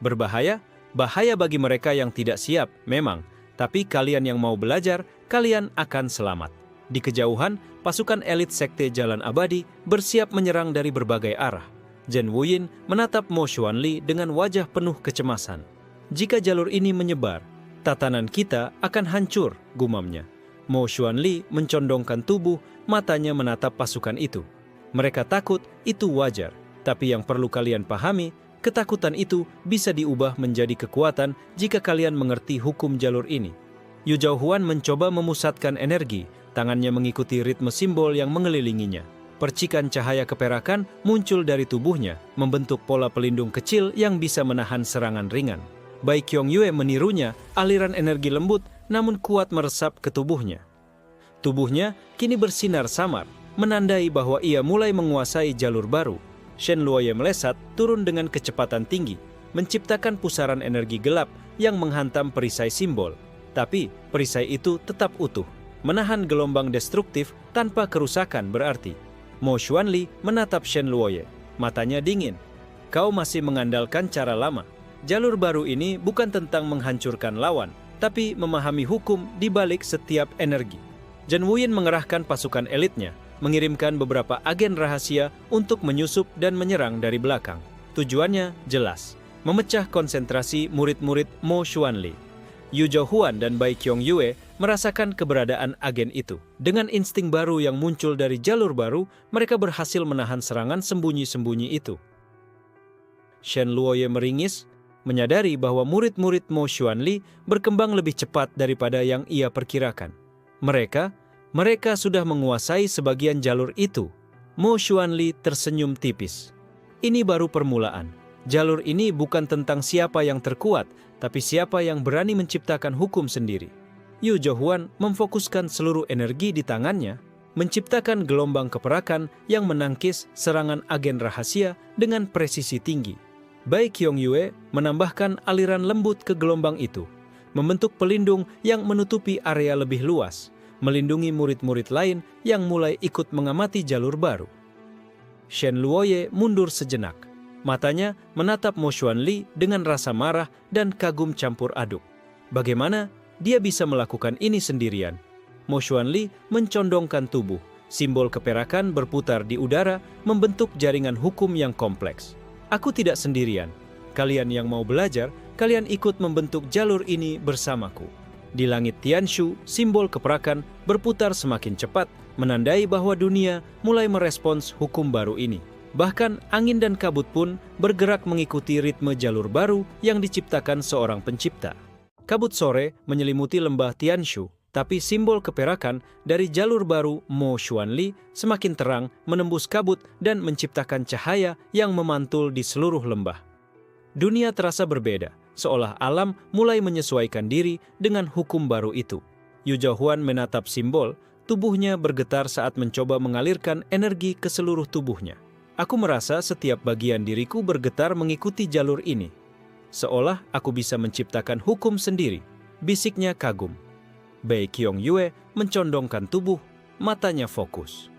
"Berbahaya? Bahaya bagi mereka yang tidak siap, memang. Tapi kalian yang mau belajar, kalian akan selamat." Di kejauhan, pasukan elit Sekte Jalan Abadi bersiap menyerang dari berbagai arah. Zhen Wuyin menatap Mo Xuanli dengan wajah penuh kecemasan. "Jika jalur ini menyebar, tatanan kita akan hancur," gumamnya. Mo Xuanli mencondongkan tubuh, matanya menatap pasukan itu. "Mereka takut, itu wajar. Tapi yang perlu kalian pahami, ketakutan itu bisa diubah menjadi kekuatan jika kalian mengerti hukum jalur ini." Yu Zhaohuan mencoba memusatkan energi, tangannya mengikuti ritme simbol yang mengelilinginya. Percikan cahaya keperakan muncul dari tubuhnya, membentuk pola pelindung kecil yang bisa menahan serangan ringan. Bai Qiangyue menirunya, aliran energi lembut namun kuat meresap ke tubuhnya. Tubuhnya kini bersinar samar, menandai bahwa ia mulai menguasai jalur baru. Shen Luoye melesat turun dengan kecepatan tinggi, menciptakan pusaran energi gelap yang menghantam perisai simbol. Tapi perisai itu tetap utuh, menahan gelombang destruktif tanpa kerusakan berarti. Mo Xuanli menatap Shen Luoye, matanya dingin. "Kau masih mengandalkan cara lama. Jalur baru ini bukan tentang menghancurkan lawan, tapi memahami hukum di balik setiap energi." Zhen Wuyin mengerahkan pasukan elitnya, mengirimkan beberapa agen rahasia untuk menyusup dan menyerang dari belakang. Tujuannya jelas, memecah konsentrasi murid-murid Mo Xuanli. Yu Zhaohuan dan Bai Qiangyue merasakan keberadaan agen itu. Dengan insting baru yang muncul dari jalur baru, mereka berhasil menahan serangan sembunyi-sembunyi itu. Shen Luoye meringis, menyadari bahwa murid-murid Mo Xuanli berkembang lebih cepat daripada yang ia perkirakan. Mereka sudah menguasai sebagian jalur itu. Mo Xuanli tersenyum tipis. "Ini baru permulaan. Jalur ini bukan tentang siapa yang terkuat, tapi siapa yang berani menciptakan hukum sendiri." Yu Zhaohuan memfokuskan seluruh energi di tangannya, menciptakan gelombang keperakan yang menangkis serangan agen rahasia dengan presisi tinggi. Bai Qiangyue menambahkan aliran lembut ke gelombang itu, membentuk pelindung yang menutupi area lebih luas, melindungi murid-murid lain yang mulai ikut mengamati jalur baru. Shen Luoye mundur sejenak. Matanya menatap Mo Xuanli dengan rasa marah dan kagum campur aduk. Bagaimana dia bisa melakukan ini sendirian? Mo Xuanli mencondongkan tubuh. Simbol keperakan berputar di udara, membentuk jaringan hukum yang kompleks. "Aku tidak sendirian. Kalian yang mau belajar, kalian ikut membentuk jalur ini bersamaku." Di langit Tianshu, simbol keperakan berputar semakin cepat, menandai bahwa dunia mulai merespons hukum baru ini. Bahkan angin dan kabut pun bergerak mengikuti ritme jalur baru yang diciptakan seorang pencipta. Kabut sore menyelimuti lembah Tianshu, tapi simbol keperakan dari jalur baru Mo Xuanli semakin terang menembus kabut dan menciptakan cahaya yang memantul di seluruh lembah. Dunia terasa berbeda, seolah alam mulai menyesuaikan diri dengan hukum baru itu. Yu Zhaohuan menatap simbol, tubuhnya bergetar saat mencoba mengalirkan energi ke seluruh tubuhnya. Aku merasa setiap bagian diriku bergetar mengikuti jalur ini. Seolah aku bisa menciptakan hukum sendiri, bisiknya kagum. Bai Qiong-yue mencondongkan tubuh, matanya fokus.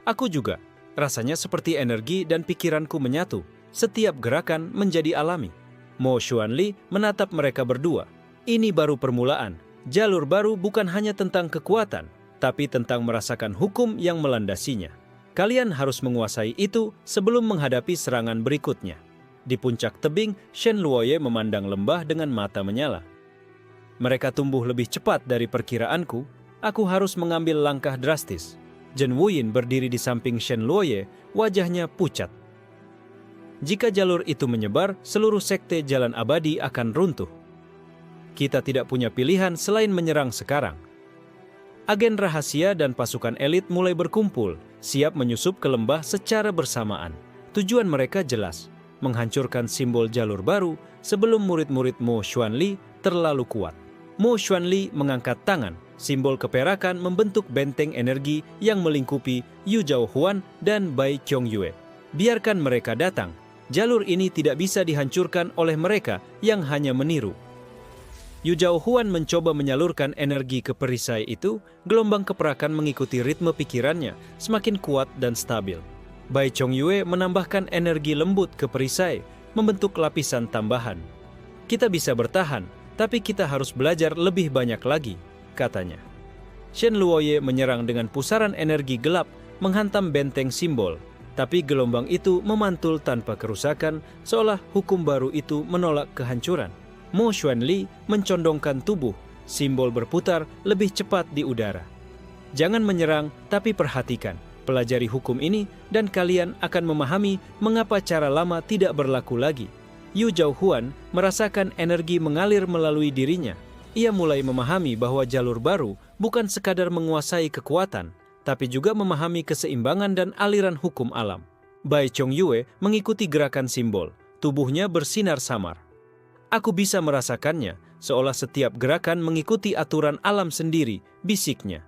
Aku juga, rasanya seperti energi dan pikiranku menyatu, setiap gerakan menjadi alami. Mo Xuanli menatap mereka berdua. Ini baru permulaan, jalur baru bukan hanya tentang kekuatan, tapi tentang merasakan hukum yang melandasinya. Kalian harus menguasai itu sebelum menghadapi serangan berikutnya. Di puncak tebing, Shen Luoye memandang lembah dengan mata menyala. Mereka tumbuh lebih cepat dari perkiraanku. Aku harus mengambil langkah drastis. Zhen Wuyin berdiri di samping Shen Luoye, wajahnya pucat. Jika jalur itu menyebar, seluruh sekte jalan abadi akan runtuh. Kita tidak punya pilihan selain menyerang sekarang. Agen rahasia dan pasukan elit mulai berkumpul, siap menyusup ke lembah secara bersamaan. Tujuan mereka jelas, menghancurkan simbol jalur baru sebelum murid-murid Mo Xuanli terlalu kuat. Mo Xuanli mengangkat tangan, simbol keperakan membentuk benteng energi yang melingkupi Yu Zhaohuan dan Bai Qiong-yue. Biarkan mereka datang, jalur ini tidak bisa dihancurkan oleh mereka yang hanya meniru. Yu Zhaohuan mencoba menyalurkan energi ke perisai itu, gelombang keperakan mengikuti ritme pikirannya, semakin kuat dan stabil. Bai Qiong-yue menambahkan energi lembut ke perisai, membentuk lapisan tambahan. Kita bisa bertahan, tapi kita harus belajar lebih banyak lagi, katanya. Shen Luoye menyerang dengan pusaran energi gelap, menghantam benteng simbol, tapi gelombang itu memantul tanpa kerusakan, seolah hukum baru itu menolak kehancuran. Mo Xuanli mencondongkan tubuh, simbol berputar lebih cepat di udara. Jangan menyerang, tapi perhatikan, pelajari hukum ini dan kalian akan memahami mengapa cara lama tidak berlaku lagi. Yu Zhaohuan merasakan energi mengalir melalui dirinya. Ia mulai memahami bahwa jalur baru bukan sekadar menguasai kekuatan, tapi juga memahami keseimbangan dan aliran hukum alam. Bai Qiong-yue mengikuti gerakan simbol, tubuhnya bersinar samar. Aku bisa merasakannya, seolah setiap gerakan mengikuti aturan alam sendiri, bisiknya.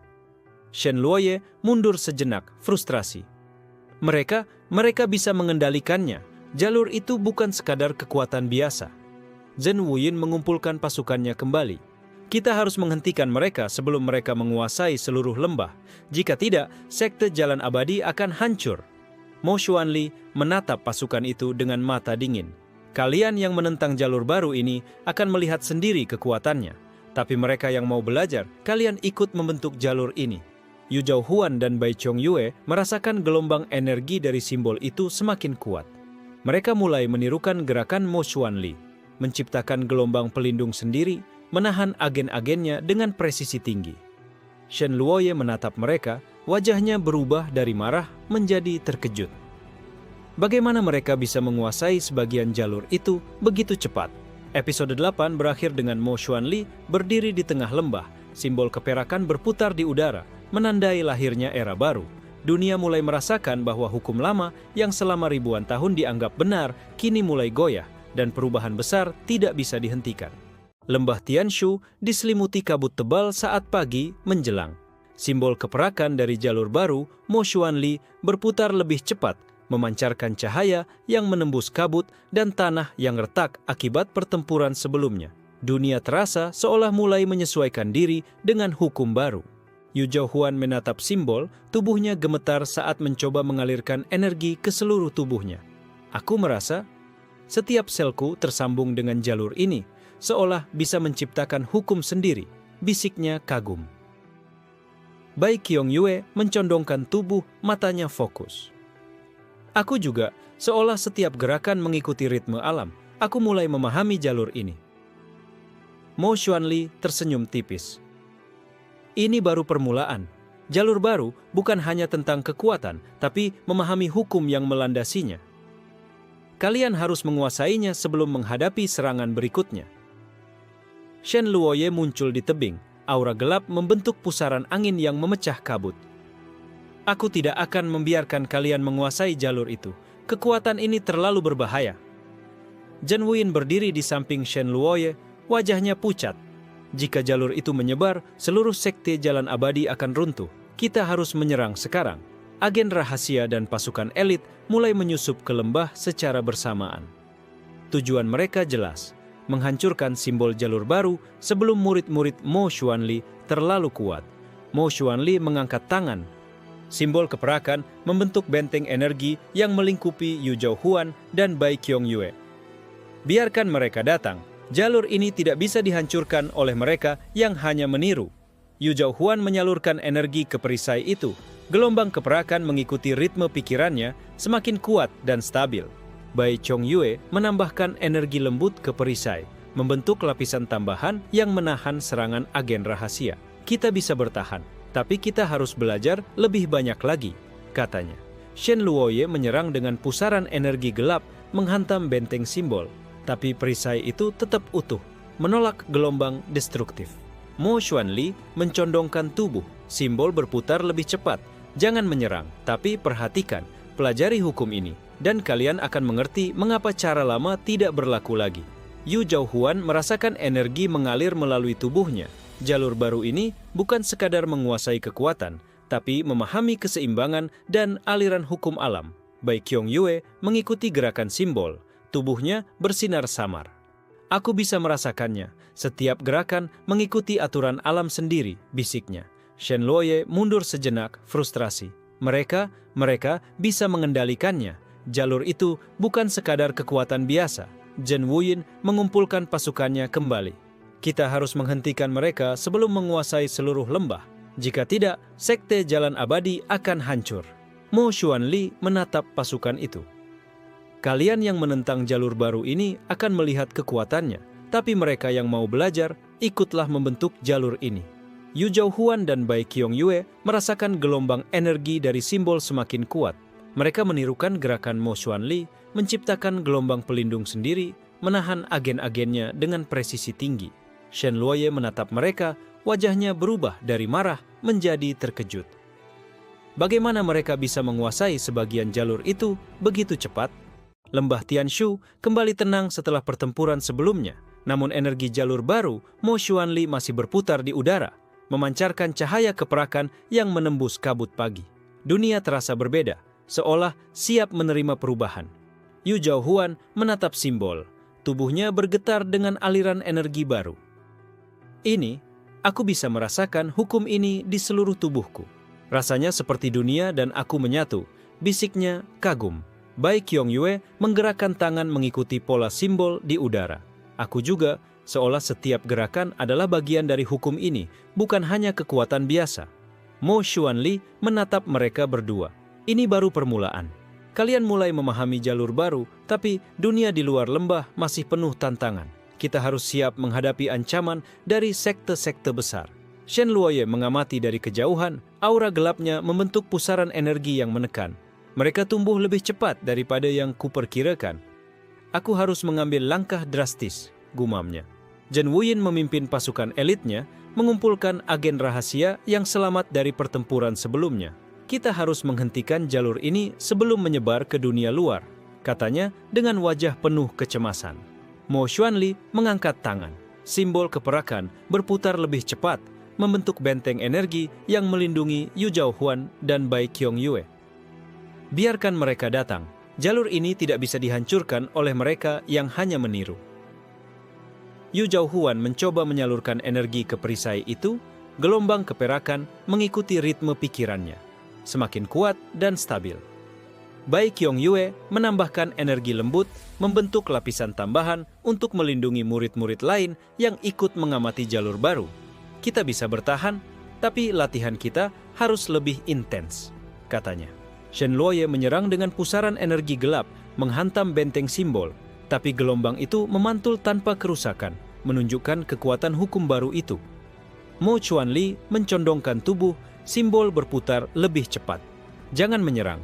Shen Luoye mundur sejenak, frustrasi. Mereka bisa mengendalikannya. Jalur itu bukan sekadar kekuatan biasa. Zhen Wuyin mengumpulkan pasukannya kembali. Kita harus menghentikan mereka sebelum mereka menguasai seluruh lembah. Jika tidak, sekte jalan abadi akan hancur. Mo Xuanli menatap pasukan itu dengan mata dingin. Kalian yang menentang jalur baru ini akan melihat sendiri kekuatannya. Tapi mereka yang mau belajar, kalian ikut membentuk jalur ini. Yu Zhaohuan dan Bai Qiong-yue merasakan gelombang energi dari simbol itu semakin kuat. Mereka mulai menirukan gerakan Mo Xuanli, menciptakan gelombang pelindung sendiri, menahan agen-agennya dengan presisi tinggi. Shen Luoye menatap mereka, wajahnya berubah dari marah menjadi terkejut. Bagaimana mereka bisa menguasai sebagian jalur itu begitu cepat? Episode 8 berakhir dengan Mo Xuanli berdiri di tengah lembah, simbol keperakan berputar di udara, menandai lahirnya era baru. Dunia mulai merasakan bahwa hukum lama yang selama ribuan tahun dianggap benar, kini mulai goyah, dan perubahan besar tidak bisa dihentikan. Lembah Tianshu diselimuti kabut tebal saat pagi menjelang. Simbol keperakan dari jalur baru, Mo Xuanli, berputar lebih cepat, memancarkan cahaya yang menembus kabut dan tanah yang retak akibat pertempuran sebelumnya. Dunia terasa seolah mulai menyesuaikan diri dengan hukum baru. Yu Zhaohuan menatap simbol, tubuhnya gemetar saat mencoba mengalirkan energi ke seluruh tubuhnya. Aku merasa setiap selku tersambung dengan jalur ini, seolah bisa menciptakan hukum sendiri, bisiknya kagum. Bai Qiong-yue mencondongkan tubuh, matanya fokus. Aku juga, seolah setiap gerakan mengikuti ritme alam, aku mulai memahami jalur ini. Mo Xuanli tersenyum tipis. Ini baru permulaan. Jalur baru bukan hanya tentang kekuatan, tapi memahami hukum yang melandasinya. Kalian harus menguasainya sebelum menghadapi serangan berikutnya. Shen Luoye muncul di tebing, aura gelap membentuk pusaran angin yang memecah kabut. Aku tidak akan membiarkan kalian menguasai jalur itu. Kekuatan ini terlalu berbahaya. Zhen Wuyin berdiri di samping Shen Luoye, wajahnya pucat. Jika jalur itu menyebar, seluruh sekte jalan abadi akan runtuh. Kita harus menyerang sekarang. agen rahasia dan pasukan elit mulai menyusup ke lembah secara bersamaan. Tujuan mereka jelas, menghancurkan simbol jalur baru sebelum murid-murid Mo Xuanli terlalu kuat. Mo Xuanli mengangkat tangan. Simbol keperakan membentuk benteng energi yang melingkupi Yu Zhaohuan dan Bai Qiangyue. Biarkan mereka datang. Jalur ini tidak bisa dihancurkan oleh mereka yang hanya meniru. Yu Zhaohuan menyalurkan energi ke perisai itu. Gelombang keperakan mengikuti ritme pikirannya semakin kuat dan stabil. Bai Qiangyue menambahkan energi lembut ke perisai, membentuk lapisan tambahan yang menahan serangan agen rahasia. Kita bisa bertahan, tapi kita harus belajar lebih banyak lagi, katanya. Shen Luoye menyerang dengan pusaran energi gelap menghantam benteng simbol. Tapi perisai itu tetap utuh, menolak gelombang destruktif. Mo Xuanli mencondongkan tubuh, simbol berputar lebih cepat. Jangan menyerang, tapi perhatikan, pelajari hukum ini, dan kalian akan mengerti mengapa cara lama tidak berlaku lagi. Yu Zhaohuan merasakan energi mengalir melalui tubuhnya. Jalur baru ini bukan sekadar menguasai kekuatan, tapi memahami keseimbangan dan aliran hukum alam. Bai Qiangyue mengikuti gerakan simbol. Tubuhnya bersinar samar. Aku bisa merasakannya. Setiap gerakan mengikuti aturan alam sendiri, bisiknya. Shen Luoye mundur sejenak, frustrasi. Mereka bisa mengendalikannya. Jalur itu bukan sekadar kekuatan biasa. Zhen Wuyin mengumpulkan pasukannya kembali. Kita harus menghentikan mereka sebelum menguasai seluruh lembah. Jika tidak, sekte jalan abadi akan hancur. Mo Xuanli menatap pasukan itu. Kalian yang menentang jalur baru ini akan melihat kekuatannya, tapi mereka yang mau belajar, ikutlah membentuk jalur ini. Yu Zhaohuan dan Bai Qiangyue merasakan gelombang energi dari simbol semakin kuat. Mereka menirukan gerakan Mo Xuanli, menciptakan gelombang pelindung sendiri, menahan agen-agennya dengan presisi tinggi. Shen Luoye menatap mereka, wajahnya berubah dari marah menjadi terkejut. Bagaimana mereka bisa menguasai sebagian jalur itu begitu cepat? Lembah Tianshu kembali tenang setelah pertempuran sebelumnya. Namun energi jalur baru, Mo Xuanli masih berputar di udara, memancarkan cahaya keperakan yang menembus kabut pagi. Dunia terasa berbeda, seolah siap menerima perubahan. Yu Zhaohuan menatap simbol. Tubuhnya bergetar dengan aliran energi baru. Ini, aku bisa merasakan hukum ini di seluruh tubuhku. Rasanya seperti dunia dan aku menyatu, bisiknya kagum. Bai Qiangyue menggerakkan tangan mengikuti pola simbol di udara. Aku juga, seolah setiap gerakan adalah bagian dari hukum ini, bukan hanya kekuatan biasa. Mo Xuanli menatap mereka berdua. Ini baru permulaan. Kalian mulai memahami jalur baru, tapi dunia di luar lembah masih penuh tantangan. Kita harus siap menghadapi ancaman dari sekte-sekte besar. Shen Luoye mengamati dari kejauhan, aura gelapnya membentuk pusaran energi yang menekan. Mereka tumbuh lebih cepat daripada yang kuperkirakan. Aku harus mengambil langkah drastis, gumamnya. Zhen Wuyin memimpin pasukan elitnya, mengumpulkan agen rahasia yang selamat dari pertempuran sebelumnya. Kita harus menghentikan jalur ini sebelum menyebar ke dunia luar, katanya dengan wajah penuh kecemasan. Mo Xuanli mengangkat tangan. Simbol keperakan berputar lebih cepat, membentuk benteng energi yang melindungi Yu Zhaohuan dan Bai Qiangyue. Biarkan mereka datang. Jalur ini tidak bisa dihancurkan oleh mereka yang hanya meniru. Yu Zhaohuan mencoba menyalurkan energi ke perisai itu. Gelombang keperakan mengikuti ritme pikirannya, semakin kuat dan stabil. Bai Qiangyue menambahkan energi lembut, membentuk lapisan tambahan untuk melindungi murid-murid lain yang ikut mengamati jalur baru. Kita bisa bertahan, tapi latihan kita harus lebih intens, katanya. Shen Luoye menyerang dengan pusaran energi gelap, menghantam benteng simbol, tapi gelombang itu memantul tanpa kerusakan, menunjukkan kekuatan hukum baru itu. Mo Xuanli mencondongkan tubuh, simbol berputar lebih cepat. Jangan menyerang.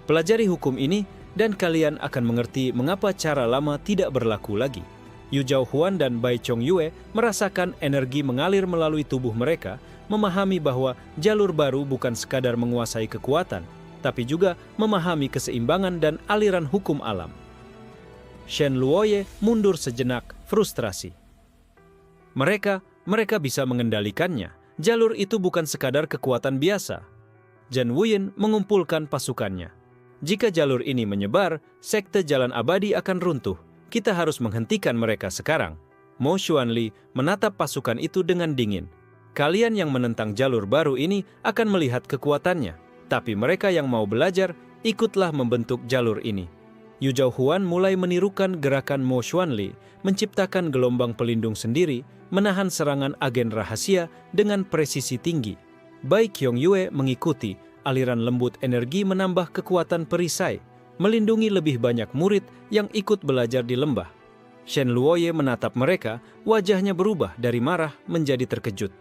Pelajari hukum ini dan kalian akan mengerti mengapa cara lama tidak berlaku lagi. Yu Zhaohuan dan Bai Qiangyue merasakan energi mengalir melalui tubuh mereka, memahami bahwa jalur baru bukan sekadar menguasai kekuatan, tapi juga memahami keseimbangan dan aliran hukum alam. Shen Luoye mundur sejenak, frustrasi. Mereka bisa mengendalikannya. Jalur itu bukan sekadar kekuatan biasa. Zhen Wuyin mengumpulkan pasukannya. Jika jalur ini menyebar, sekte jalan abadi akan runtuh. Kita harus menghentikan mereka sekarang. Mo Xuanli menatap pasukan itu dengan dingin. Kalian yang menentang jalur baru ini akan melihat kekuatannya. Tapi mereka yang mau belajar, ikutlah membentuk jalur ini. Yu Zhaohuan mulai menirukan gerakan Mo Xuanli, menciptakan gelombang pelindung sendiri, menahan serangan agen rahasia dengan presisi tinggi. Bai Qiangyue mengikuti, aliran lembut energi menambah kekuatan perisai, melindungi lebih banyak murid yang ikut belajar di lembah. Shen Luoye menatap mereka, wajahnya berubah dari marah menjadi terkejut.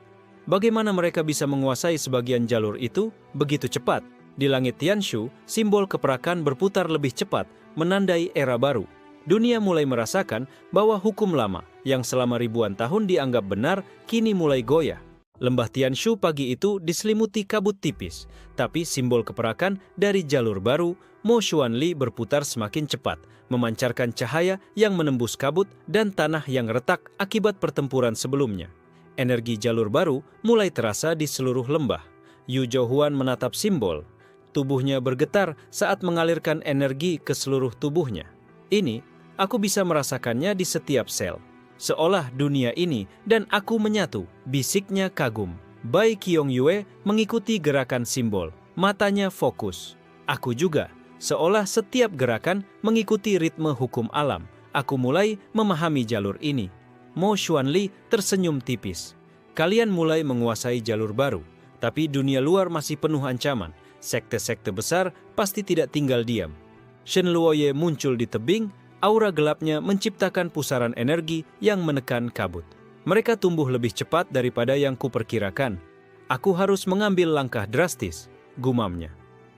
Bagaimana mereka bisa menguasai sebagian jalur itu begitu cepat? Di langit Tianshu, simbol keperakan berputar lebih cepat, menandai era baru. Dunia mulai merasakan bahwa hukum lama yang selama ribuan tahun dianggap benar, kini mulai goyah. Lembah Tianshu pagi itu diselimuti kabut tipis, tapi simbol keperakan dari jalur baru, Mo Xuanli berputar semakin cepat, memancarkan cahaya yang menembus kabut dan tanah yang retak akibat pertempuran sebelumnya. Energi jalur baru mulai terasa di seluruh lembah. Yu Zhaohuan menatap simbol. Tubuhnya bergetar saat mengalirkan energi ke seluruh tubuhnya. Ini, aku bisa merasakannya di setiap sel. Seolah dunia ini dan aku menyatu, bisiknya kagum. Bai Qiangyue mengikuti gerakan simbol, matanya fokus. Aku juga, seolah setiap gerakan mengikuti ritme hukum alam. Aku mulai memahami jalur ini. Mo Xuanli tersenyum tipis. Kalian mulai menguasai jalur baru, tapi dunia luar masih penuh ancaman. Sekte-sekte besar pasti tidak tinggal diam. Shen Luoye muncul di tebing, aura gelapnya menciptakan pusaran energi yang menekan kabut. Mereka tumbuh lebih cepat daripada yang kuperkirakan. Aku harus mengambil langkah drastis, gumamnya.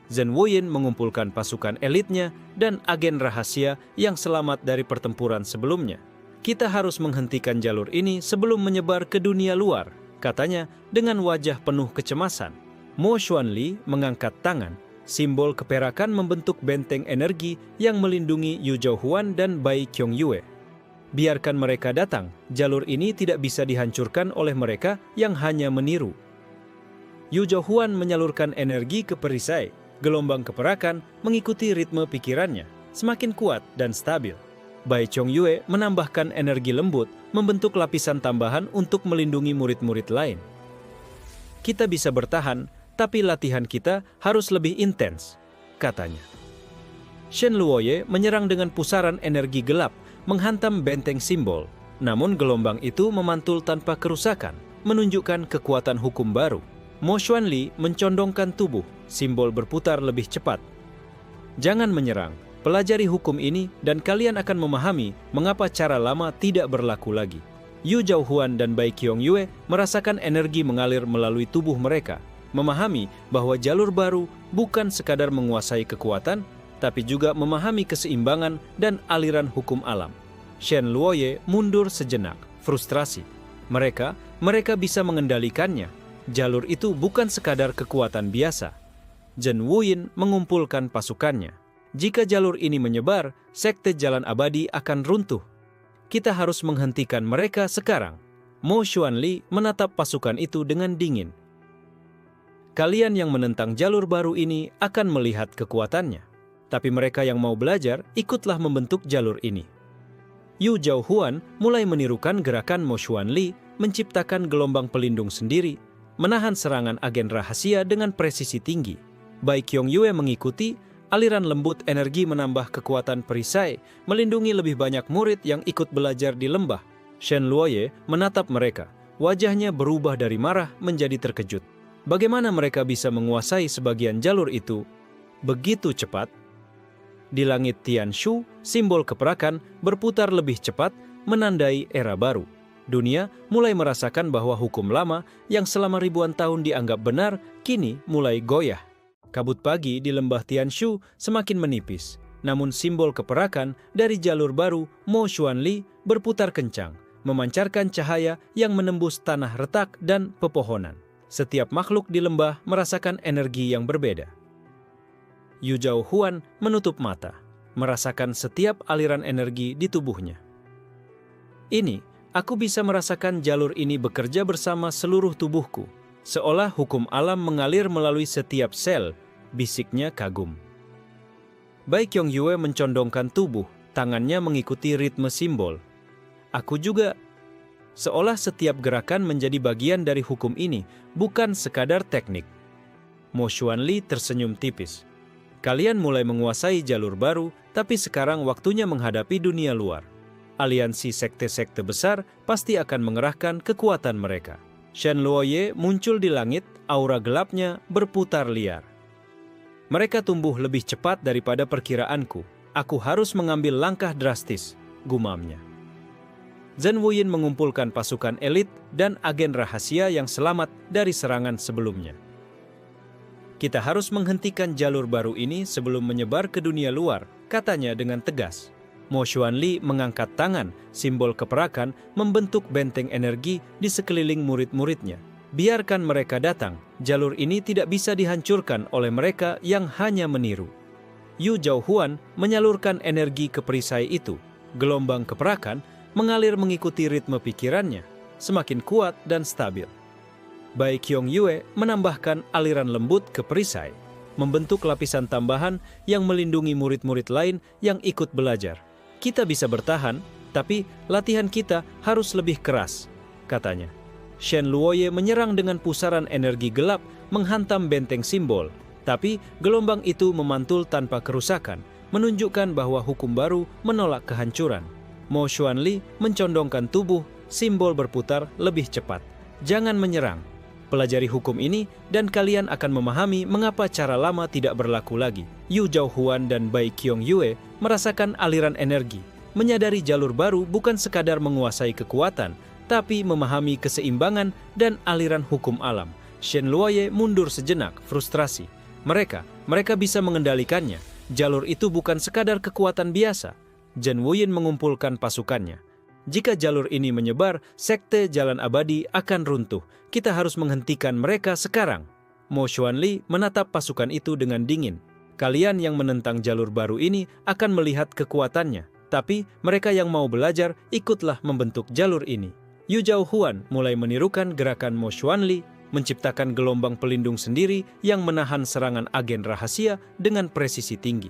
Zhen Wuyin mengumpulkan pasukan elitnya dan agen rahasia yang selamat dari pertempuran sebelumnya. Kita harus menghentikan jalur ini sebelum menyebar ke dunia luar, katanya dengan wajah penuh kecemasan. Mo Xuanli mengangkat tangan. Simbol keperakan membentuk benteng energi yang melindungi Yu Zhaohuan dan Bai Qiangyue. Biarkan mereka datang, jalur ini tidak bisa dihancurkan oleh mereka yang hanya meniru. Yu Zhaohuan menyalurkan energi ke perisai. Gelombang keperakan mengikuti ritme pikirannya, semakin kuat dan stabil. Bai Qiangyue menambahkan energi lembut, membentuk lapisan tambahan untuk melindungi murid-murid lain. Kita bisa bertahan, tapi latihan kita harus lebih intens, katanya. Shen Luoye menyerang dengan pusaran energi gelap, menghantam benteng simbol. Namun gelombang itu memantul tanpa kerusakan, menunjukkan kekuatan hukum baru. Mo Xuanli mencondongkan tubuh, simbol berputar lebih cepat. Jangan menyerang, pelajari hukum ini dan kalian akan memahami mengapa cara lama tidak berlaku lagi. Yu Zhaohuan dan Bai Qiangyue merasakan energi mengalir melalui tubuh mereka, memahami bahwa jalur baru bukan sekadar menguasai kekuatan, tapi juga memahami keseimbangan dan aliran hukum alam. Shen Luoye mundur sejenak, frustrasi. Mereka bisa mengendalikannya. Jalur itu bukan sekadar kekuatan biasa. Zhen Wuyin mengumpulkan pasukannya. Jika jalur ini menyebar, sekte jalan abadi akan runtuh. Kita harus menghentikan mereka sekarang. Mo Xuanli menatap pasukan itu dengan dingin. Kalian yang menentang jalur baru ini akan melihat kekuatannya. Tapi mereka yang mau belajar, ikutlah membentuk jalur ini. Yu Zhaohuan mulai menirukan gerakan Mo Xuanli, menciptakan gelombang pelindung sendiri, menahan serangan agen rahasia dengan presisi tinggi. Bai Qiangyue mengikuti, aliran lembut energi menambah kekuatan perisai, melindungi lebih banyak murid yang ikut belajar di lembah. Shen Luoye menatap mereka, wajahnya berubah dari marah menjadi terkejut. Bagaimana mereka bisa menguasai sebagian jalur itu begitu cepat? Di langit Tianshu, simbol keperakan berputar lebih cepat, menandai era baru. Dunia mulai merasakan bahwa hukum lama yang selama ribuan tahun dianggap benar, kini mulai goyah. Kabut pagi di lembah Tianshu semakin menipis, namun simbol keperakan dari jalur baru Mo Xuanli berputar kencang, memancarkan cahaya yang menembus tanah retak dan pepohonan. Setiap makhluk di lembah merasakan energi yang berbeda. Yu Zhaohuan menutup mata, merasakan setiap aliran energi di tubuhnya. Ini, aku bisa merasakan jalur ini bekerja bersama seluruh tubuhku. Seolah hukum alam mengalir melalui setiap sel, bisiknya kagum. Bai Qiong-yue mencondongkan tubuh, tangannya mengikuti ritme simbol. Aku juga. Seolah setiap gerakan menjadi bagian dari hukum ini, bukan sekadar teknik. Mo Xuanli tersenyum tipis. Kalian mulai menguasai jalur baru, tapi sekarang waktunya menghadapi dunia luar. Aliansi sekte-sekte besar pasti akan mengerahkan kekuatan mereka. Shen Luoye muncul di langit, aura gelapnya berputar liar. Mereka tumbuh lebih cepat daripada perkiraanku. Aku harus mengambil langkah drastis, gumamnya. Zhen Wuyin mengumpulkan pasukan elit dan agen rahasia yang selamat dari serangan sebelumnya. Kita harus menghentikan jalur baru ini sebelum menyebar ke dunia luar, katanya dengan tegas. Mo Xuanli mengangkat tangan, simbol keperakan, membentuk benteng energi di sekeliling murid-muridnya. Biarkan mereka datang, jalur ini tidak bisa dihancurkan oleh mereka yang hanya meniru. Yu Zhaohuan menyalurkan energi ke perisai itu. Gelombang keperakan mengalir mengikuti ritme pikirannya, semakin kuat dan stabil. Bai Qiong-yue menambahkan aliran lembut ke perisai, membentuk lapisan tambahan yang melindungi murid-murid lain yang ikut belajar. Kita bisa bertahan, tapi latihan kita harus lebih keras, katanya. Shen Luoye menyerang dengan pusaran energi gelap menghantam benteng simbol, tapi gelombang itu memantul tanpa kerusakan, menunjukkan bahwa hukum baru menolak kehancuran. Mo Xuanli mencondongkan tubuh, simbol berputar lebih cepat. Jangan menyerang. Pelajari hukum ini dan kalian akan memahami mengapa cara lama tidak berlaku lagi. Yu Zhaohuan dan Bai Qiong-yue merasakan aliran energi, menyadari jalur baru bukan sekadar menguasai kekuatan, tapi memahami keseimbangan dan aliran hukum alam. Shen Luoye mundur sejenak, frustrasi. Mereka bisa mengendalikannya. Jalur itu bukan sekadar kekuatan biasa. Zhen Wuyin mengumpulkan pasukannya. Jika jalur ini menyebar, sekte jalan abadi akan runtuh. Kita harus menghentikan mereka sekarang. Mo Xuanli menatap pasukan itu dengan dingin. Kalian yang menentang jalur baru ini akan melihat kekuatannya. Tapi mereka yang mau belajar, ikutlah membentuk jalur ini. Yu Zhaohuan mulai menirukan gerakan Mo Xuanli, menciptakan gelombang pelindung sendiri yang menahan serangan agen rahasia dengan presisi tinggi.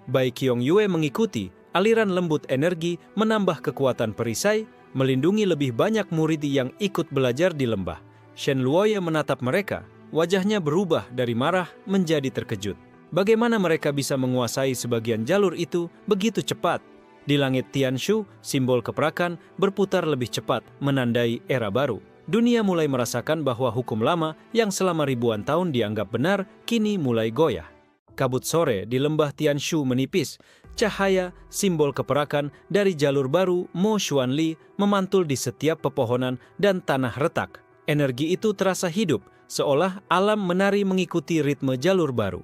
Bai Qiong-yue mengikuti, aliran lembut energi menambah kekuatan perisai, melindungi lebih banyak murid yang ikut belajar di lembah. Shen Luoye menatap mereka, wajahnya berubah dari marah menjadi terkejut. Bagaimana mereka bisa menguasai sebagian jalur itu begitu cepat? Di langit Tianshu, simbol keperakan berputar lebih cepat, menandai era baru. Dunia mulai merasakan bahwa hukum lama yang selama ribuan tahun dianggap benar, kini mulai goyah. Kabut sore di lembah Tianshu menipis. Cahaya, simbol keperakan dari jalur baru Mo Xuanli memantul di setiap pepohonan dan tanah retak. Energi itu terasa hidup, seolah alam menari mengikuti ritme jalur baru.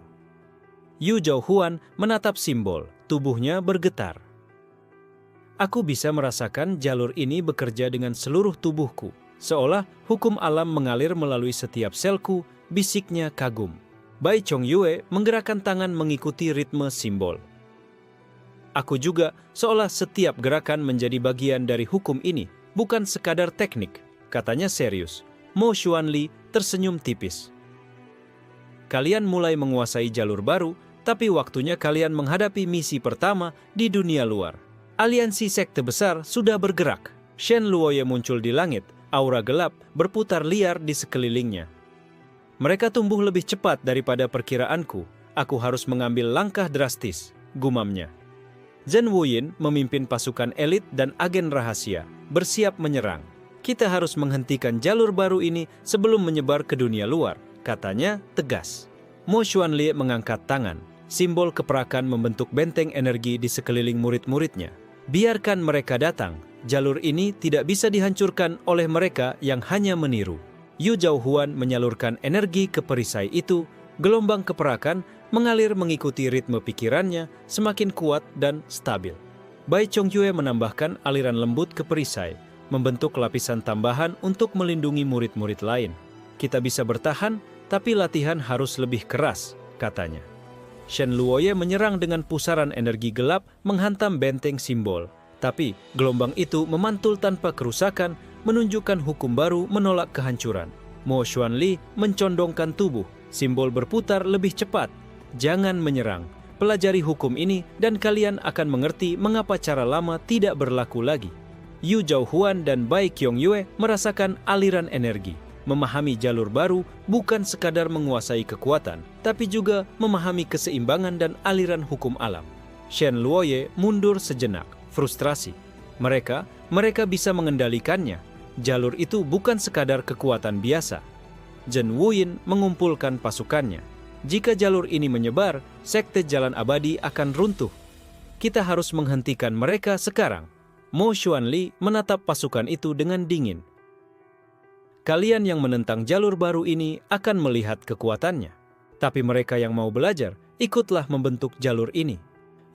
Yu Zhaohuan menatap simbol, tubuhnya bergetar. Aku bisa merasakan jalur ini bekerja dengan seluruh tubuhku, seolah hukum alam mengalir melalui setiap selku, bisiknya kagum. Bai Qiong-yue menggerakkan tangan mengikuti ritme simbol. Aku juga, seolah setiap gerakan menjadi bagian dari hukum ini, bukan sekadar teknik, katanya serius. Mo Xuanli tersenyum tipis. Kalian mulai menguasai jalur baru, tapi waktunya kalian menghadapi misi pertama di dunia luar. Aliansi sekte besar sudah bergerak. Shen Luoye muncul di langit, aura gelap berputar liar di sekelilingnya. Mereka tumbuh lebih cepat daripada perkiraanku. Aku harus mengambil langkah drastis, gumamnya. Zhen Wuyin memimpin pasukan elit dan agen rahasia, bersiap menyerang. Kita harus menghentikan jalur baru ini sebelum menyebar ke dunia luar, katanya tegas. Mo Xuanli mengangkat tangan, simbol keperakan membentuk benteng energi di sekeliling murid-muridnya. Biarkan mereka datang, jalur ini tidak bisa dihancurkan oleh mereka yang hanya meniru. Yu Zhaohuan menyalurkan energi ke perisai itu, gelombang keperakan mengalir mengikuti ritme pikirannya semakin kuat dan stabil. Bai Qiong-yue menambahkan aliran lembut ke perisai, membentuk lapisan tambahan untuk melindungi murid-murid lain. Kita bisa bertahan, tapi latihan harus lebih keras, katanya. Shen Luoye menyerang dengan pusaran energi gelap menghantam benteng simbol. Tapi gelombang itu memantul tanpa kerusakan, menunjukkan hukum baru menolak kehancuran. Mo Xuanli mencondongkan tubuh, simbol berputar lebih cepat. Jangan menyerang. Pelajari hukum ini dan kalian akan mengerti mengapa cara lama tidak berlaku lagi. Yu Zhaohuan dan Bai Qiangyue merasakan aliran energi. Memahami jalur baru bukan sekadar menguasai kekuatan, tapi juga memahami keseimbangan dan aliran hukum alam. Shen Luoye mundur sejenak, frustrasi. Mereka bisa mengendalikannya. Jalur itu bukan sekadar kekuatan biasa. Zhen Wuyin mengumpulkan pasukannya. Jika jalur ini menyebar, sekte jalan abadi akan runtuh. Kita harus menghentikan mereka sekarang. Mo Xuanli menatap pasukan itu dengan dingin. Kalian yang menentang jalur baru ini akan melihat kekuatannya. Tapi mereka yang mau belajar, ikutlah membentuk jalur ini.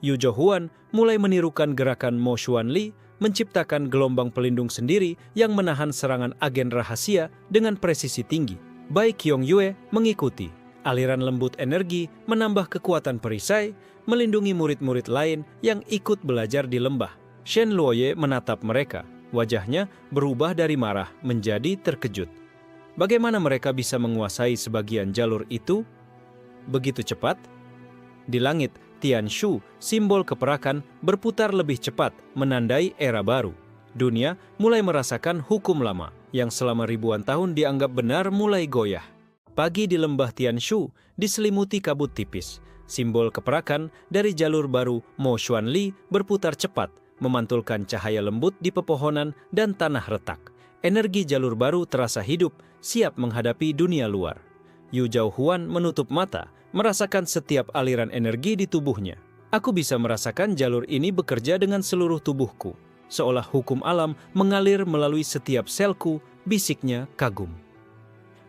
Yu Zhaohuan mulai menirukan gerakan Mo Xuanli, menciptakan gelombang pelindung sendiri yang menahan serangan agen rahasia dengan presisi tinggi. Bai Qiangyue mengikuti. Aliran lembut energi menambah kekuatan perisai, melindungi murid-murid lain yang ikut belajar di lembah. Shen Luoye menatap mereka. Wajahnya berubah dari marah menjadi terkejut. Bagaimana mereka bisa menguasai sebagian jalur itu begitu cepat? Di langit, Tianshu, simbol keperakan, berputar lebih cepat, menandai era baru. Dunia mulai merasakan hukum lama, yang selama ribuan tahun dianggap benar mulai goyah. Pagi di lembah Tianshu diselimuti kabut tipis. Simbol keperakan dari jalur baru Mo Xuanli berputar cepat, memantulkan cahaya lembut di pepohonan dan tanah retak. Energi jalur baru terasa hidup, siap menghadapi dunia luar. Yu Zhaohuan menutup mata, merasakan setiap aliran energi di tubuhnya. Aku bisa merasakan jalur ini bekerja dengan seluruh tubuhku, seolah hukum alam mengalir melalui setiap selku, bisiknya kagum.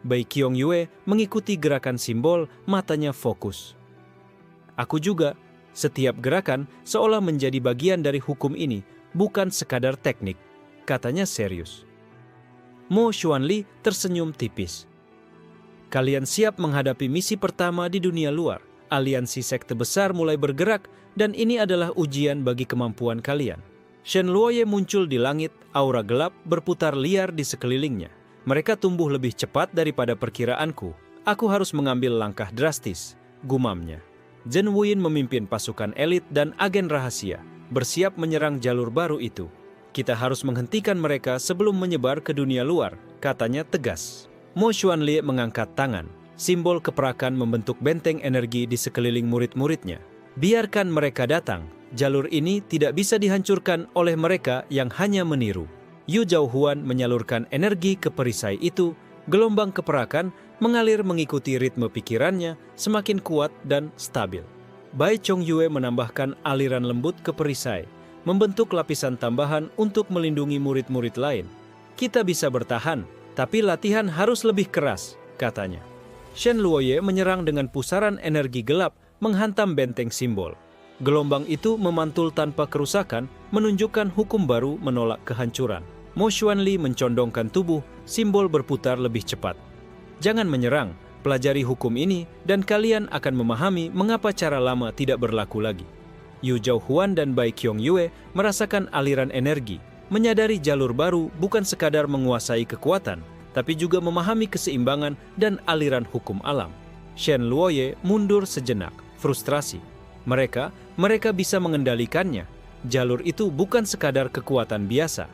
Bai Qiangyue mengikuti gerakan simbol, matanya fokus. Aku juga, setiap gerakan seolah menjadi bagian dari hukum ini, bukan sekadar teknik, katanya serius. Mo Xuanli tersenyum tipis. Kalian siap menghadapi misi pertama di dunia luar. Aliansi sekte besar mulai bergerak dan ini adalah ujian bagi kemampuan kalian. Shen Luoye muncul di langit, aura gelap berputar liar di sekelilingnya. Mereka tumbuh lebih cepat daripada perkiraanku. Aku harus mengambil langkah drastis, gumamnya. Zhen Wuyin memimpin pasukan elit dan agen rahasia, bersiap menyerang jalur baru itu. Kita harus menghentikan mereka sebelum menyebar ke dunia luar, katanya tegas. Mo Xuanli mengangkat tangan, simbol keperakan membentuk benteng energi di sekeliling murid-muridnya. Biarkan mereka datang, jalur ini tidak bisa dihancurkan oleh mereka yang hanya meniru. Yu Zhaohuan menyalurkan energi ke perisai itu, gelombang keperakan mengalir mengikuti ritme pikirannya semakin kuat dan stabil. Bai Qiangyue menambahkan aliran lembut ke perisai, membentuk lapisan tambahan untuk melindungi murid-murid lain. Kita bisa bertahan, tapi latihan harus lebih keras, katanya. Shen Luoye menyerang dengan pusaran energi gelap menghantam benteng simbol. Gelombang itu memantul tanpa kerusakan, menunjukkan hukum baru menolak kehancuran. Mo Xuanli mencondongkan tubuh, simbol berputar lebih cepat. Jangan menyerang, pelajari hukum ini dan kalian akan memahami mengapa cara lama tidak berlaku lagi. Yu Zhaohuan dan Bai Qiangyue merasakan aliran energi, menyadari jalur baru bukan sekadar menguasai kekuatan, tapi juga memahami keseimbangan dan aliran hukum alam. Shen Luoye mundur sejenak, frustrasi. Mereka bisa mengendalikannya. Jalur itu bukan sekadar kekuatan biasa.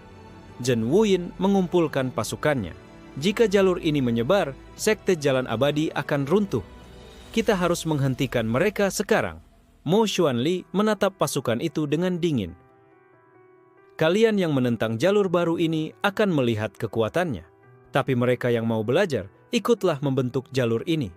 Zhen Wuyin mengumpulkan pasukannya. Jika jalur ini menyebar, sekte jalan abadi akan runtuh. Kita harus menghentikan mereka sekarang. Mo Xuanli menatap pasukan itu dengan dingin. Kalian yang menentang jalur baru ini akan melihat kekuatannya. Tapi mereka yang mau belajar, ikutlah membentuk jalur ini.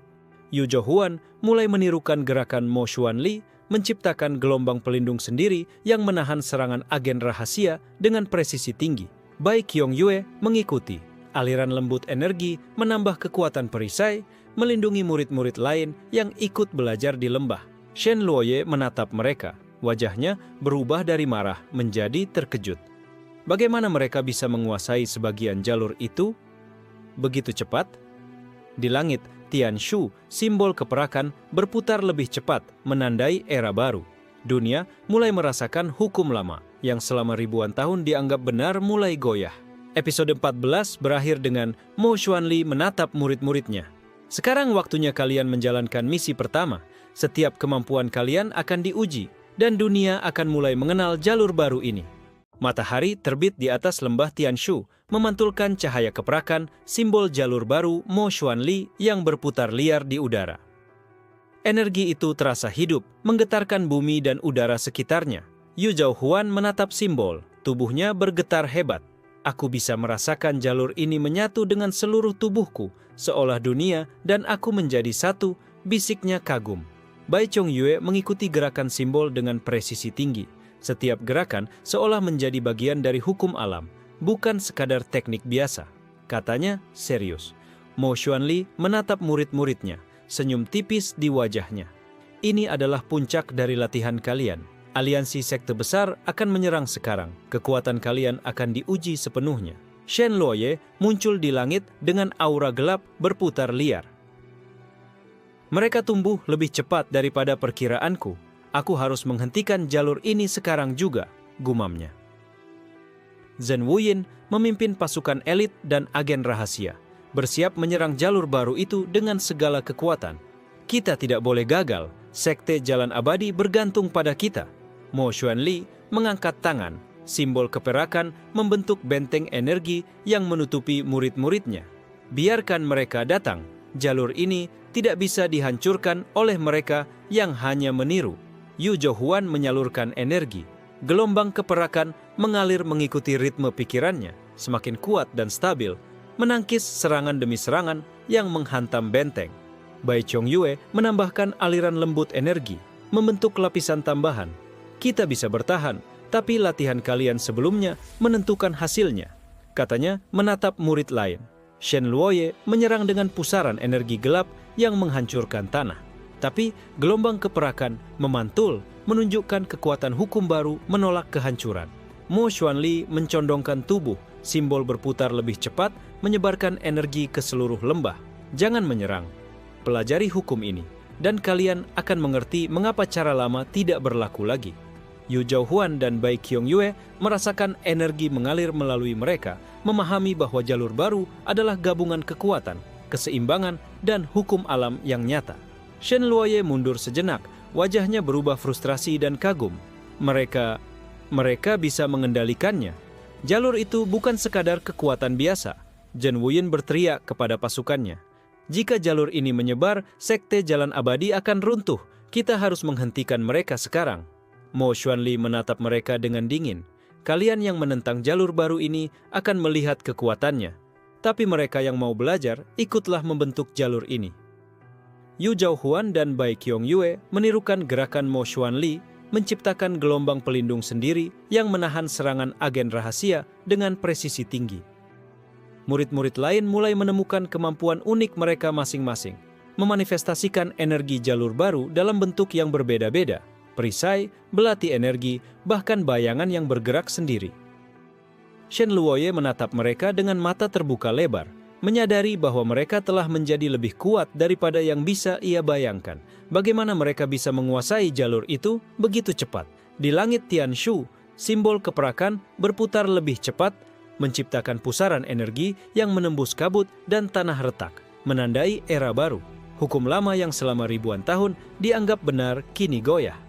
Yu Zhaohuan mulai menirukan gerakan Mo Xuanli, menciptakan gelombang pelindung sendiri yang menahan serangan agen rahasia dengan presisi tinggi. Bai Qiangyue mengikuti. Aliran lembut energi menambah kekuatan perisai, melindungi murid-murid lain yang ikut belajar di lembah. Shen Luoye menatap mereka. Wajahnya berubah dari marah menjadi terkejut. Bagaimana mereka bisa menguasai sebagian jalur itu begitu cepat? Di langit, Tianshu, simbol keperakan, berputar lebih cepat, menandai era baru. Dunia mulai merasakan hukum lama yang selama ribuan tahun dianggap benar mulai goyah. Episode 14 berakhir dengan Mo Xuanli menatap murid-muridnya. Sekarang waktunya kalian menjalankan misi pertama. Setiap kemampuan kalian akan diuji, dan dunia akan mulai mengenal jalur baru ini. Matahari terbit di atas lembah Tianshu, memantulkan cahaya keperakan, simbol jalur baru Mo Xuanli yang berputar liar di udara. Energi itu terasa hidup, menggetarkan bumi dan udara sekitarnya. Yu Zhaohuan menatap simbol, tubuhnya bergetar hebat. Aku bisa merasakan jalur ini menyatu dengan seluruh tubuhku, seolah dunia dan aku menjadi satu, bisiknya kagum. Bai Chongyue mengikuti gerakan simbol dengan presisi tinggi. Setiap gerakan seolah menjadi bagian dari hukum alam, bukan sekadar teknik biasa. Katanya serius. Mo Xuanli menatap murid-muridnya, senyum tipis di wajahnya. Ini adalah puncak dari latihan kalian. Aliansi sekte besar akan menyerang sekarang. Kekuatan kalian akan diuji sepenuhnya. Shen Luoye muncul di langit dengan aura gelap berputar liar. Mereka tumbuh lebih cepat daripada perkiraanku. Aku harus menghentikan jalur ini sekarang juga, gumamnya. Zhen Wuyin memimpin pasukan elit dan agen rahasia, bersiap menyerang jalur baru itu dengan segala kekuatan. Kita tidak boleh gagal, sekte jalan abadi bergantung pada kita. Mo Xuanli mengangkat tangan, simbol keperakan membentuk benteng energi yang menutupi murid-muridnya. Biarkan mereka datang, jalur ini tidak bisa dihancurkan oleh mereka yang hanya meniru. Yu Zhaohuan menyalurkan energi. Gelombang keperakan mengalir mengikuti ritme pikirannya, semakin kuat dan stabil, menangkis serangan demi serangan yang menghantam benteng. Bai Chongyue menambahkan aliran lembut energi, membentuk lapisan tambahan. Kita bisa bertahan, tapi latihan kalian sebelumnya menentukan hasilnya, katanya menatap murid lain. Shen Luoye menyerang dengan pusaran energi gelap yang menghancurkan tanah. Tapi gelombang keperakan memantul, menunjukkan kekuatan hukum baru menolak kehancuran. Mo Xuanli mencondongkan tubuh, simbol berputar lebih cepat, menyebarkan energi ke seluruh lembah. Jangan menyerang. Pelajari hukum ini, dan kalian akan mengerti mengapa cara lama tidak berlaku lagi. Yu Zhaohuan dan Bai Chongyue merasakan energi mengalir melalui mereka, memahami bahwa jalur baru adalah gabungan kekuatan, keseimbangan, dan hukum alam yang nyata. Shen Luoye mundur sejenak, wajahnya berubah frustrasi dan kagum. Mereka bisa mengendalikannya. Jalur itu bukan sekadar kekuatan biasa. Zhen Wuyin berteriak kepada pasukannya. Jika jalur ini menyebar, sekte jalan abadi akan runtuh. Kita harus menghentikan mereka sekarang. Mo Xuanli menatap mereka dengan dingin. Kalian yang menentang jalur baru ini akan melihat kekuatannya. Tapi mereka yang mau belajar, ikutlah membentuk jalur ini. Yu Zhaohuan dan Bai Chongyue menirukan gerakan Mo Xuanli, menciptakan gelombang pelindung sendiri yang menahan serangan agen rahasia dengan presisi tinggi. Murid-murid lain mulai menemukan kemampuan unik mereka masing-masing, memanifestasikan energi jalur baru dalam bentuk yang berbeda-beda. Perisai, belati energi, bahkan bayangan yang bergerak sendiri. Shen Luoye menatap mereka dengan mata terbuka lebar, menyadari bahwa mereka telah menjadi lebih kuat daripada yang bisa ia bayangkan. Bagaimana mereka bisa menguasai jalur itu begitu cepat? Di langit Tianshu, simbol keperakan berputar lebih cepat, menciptakan pusaran energi yang menembus kabut dan tanah retak, menandai era baru. Hukum lama yang selama ribuan tahun dianggap benar kini goyah.